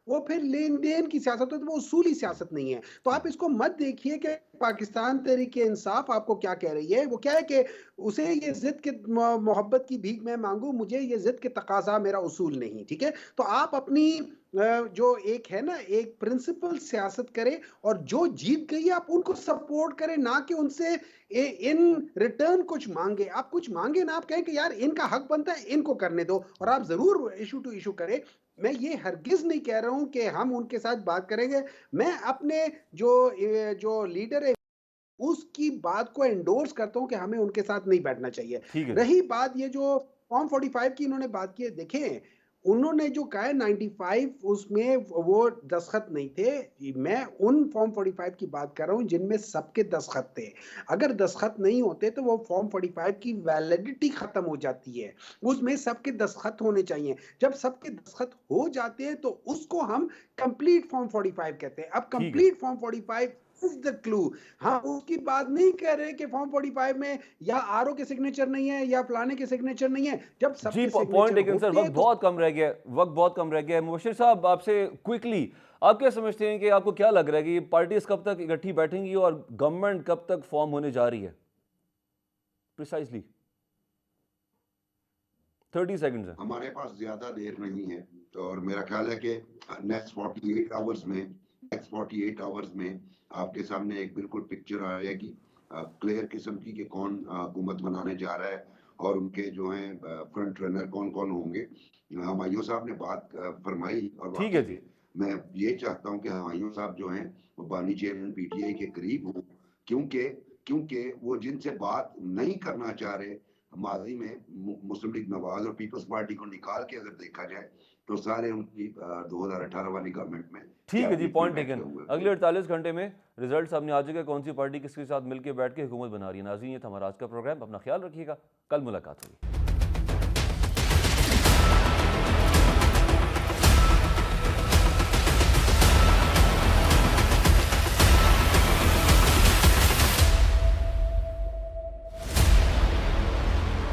Speaker 4: वो फिर लेन देन की सियासत है, तो वो उसूली सियासत नहीं है। तो आप इसको मत देखिए कि पाकिस्तान तहरीक इंसाफ आपको क्या कह रही है। वो क्या है कि उसे ये जिद के मोहब्बत की भीख मैं मांगू, मुझे ये जिद के तकाजा मेरा उसूल नहीं। ठीक है, तो आप अपनी जो एक है ना, एक प्रिंसिपल सियासत करें और जो जीत गई है आप उनको सपोर्ट करें, ना कि उनसे इन रिटर्न कुछ मांगे। आप कुछ मांगे ना, आप कहें कि यार इनका हक बनता है, इनको करने दो, और आप जरूर इशू टू इशू करें। मैं ये हरगिज नहीं कह रहा हूं कि हम उनके साथ बात करेंगे। मैं अपने जो लीडर है उसकी बात को एंडोर्स करता हूं कि हमें उनके साथ नहीं बैठना चाहिए।
Speaker 1: ठीक है जी।
Speaker 4: रही बात ये जो फॉर्म 45 की इन्होंने बात की है, देखें उन्होंने जो कहा है 95 उसमें वो दस्तखत नहीं थे। मैं उन फॉर्म 45 की बात कर रहा हूं जिनमें सबके दस्तखत थे। अगर दस्तखत नहीं होते तो वो फॉर्म 45 की वैलिडिटी खत्म हो जाती है। उसमें सबके दस्तखत होने चाहिए। जब सबके दस्तखत हो जाते हैं तो उसको हम कंप्लीट फॉर्म 45 कहते हैं। अब
Speaker 1: ठीक है जी।
Speaker 4: Complete form 45 is the clue. हाँ, उसकी बात नहीं कह रहे कि फॉर्म 45 में या आरओ के सिग्नेचर नहीं है या फलाने के सिग्नेचर नहीं है। जब
Speaker 1: जी
Speaker 4: सबके
Speaker 1: पॉइंट
Speaker 4: सिग्नेचर
Speaker 1: टेकन सर।
Speaker 4: होते
Speaker 1: वक्त
Speaker 4: हैं तो
Speaker 1: बहुत कम रह गया है, वक्त बहुत कम रह गया है। मुबशिर साहब, आपसे क्विकली आप क्या समझते हैं कि आपको क्या लग रहा है कि पार्टीज कब तक इकट्ठी बैठेंगी और गवर्नमेंट कब तक फॉर्म होने जा रही है? प्रिसाइजली 30 सेकंड्स है।
Speaker 5: हमारे पास ज्यादा देर नहीं है, तो और मेरा ख्याल है कि नेक्स्ट 48 आवर्स में आपके सामने एक बिल्कुल पिक्चर आ जाएगी, क्लियर किस्म की, कि कौन हुकूमत बनाने जा रहा है और उनके जो हैं फ्रंट रनर कौन कौन होंगे। हमायूं साहब ने बात फरमाई, और
Speaker 1: ठीक है
Speaker 5: वाकई
Speaker 1: जी।
Speaker 5: में मैं ये चाहता हूं कि हमायूं साहब जो हैं वो बानी चेयरमैन पीटीआई के करीब हो, क्योंकि क्योंकि वो जिनसे बात नहीं करना चाह रहे, माजी में मुस्लिम लीग नवाज और पीपल्स पार्टी को निकाल के अगर देखा जाए तो सारे उनकी 2018 वाली गवर्नमेंट में
Speaker 1: ठीक है जी,
Speaker 5: कैबिनेट में
Speaker 1: पॉइंट
Speaker 5: बैठे
Speaker 1: टेकन।
Speaker 5: हुए
Speaker 1: अगले
Speaker 5: थे।
Speaker 1: 48 घंटे में रिजल्ट सामने आ जाएगा, कौन सी पार्टी किसके साथ मिलकर बैठ के हुकूमत बना रही है। नाज़रीन, ये था हमारा आज का प्रोग्राम। अपना ख्याल रखिएगा, कल मुलाकात होगी।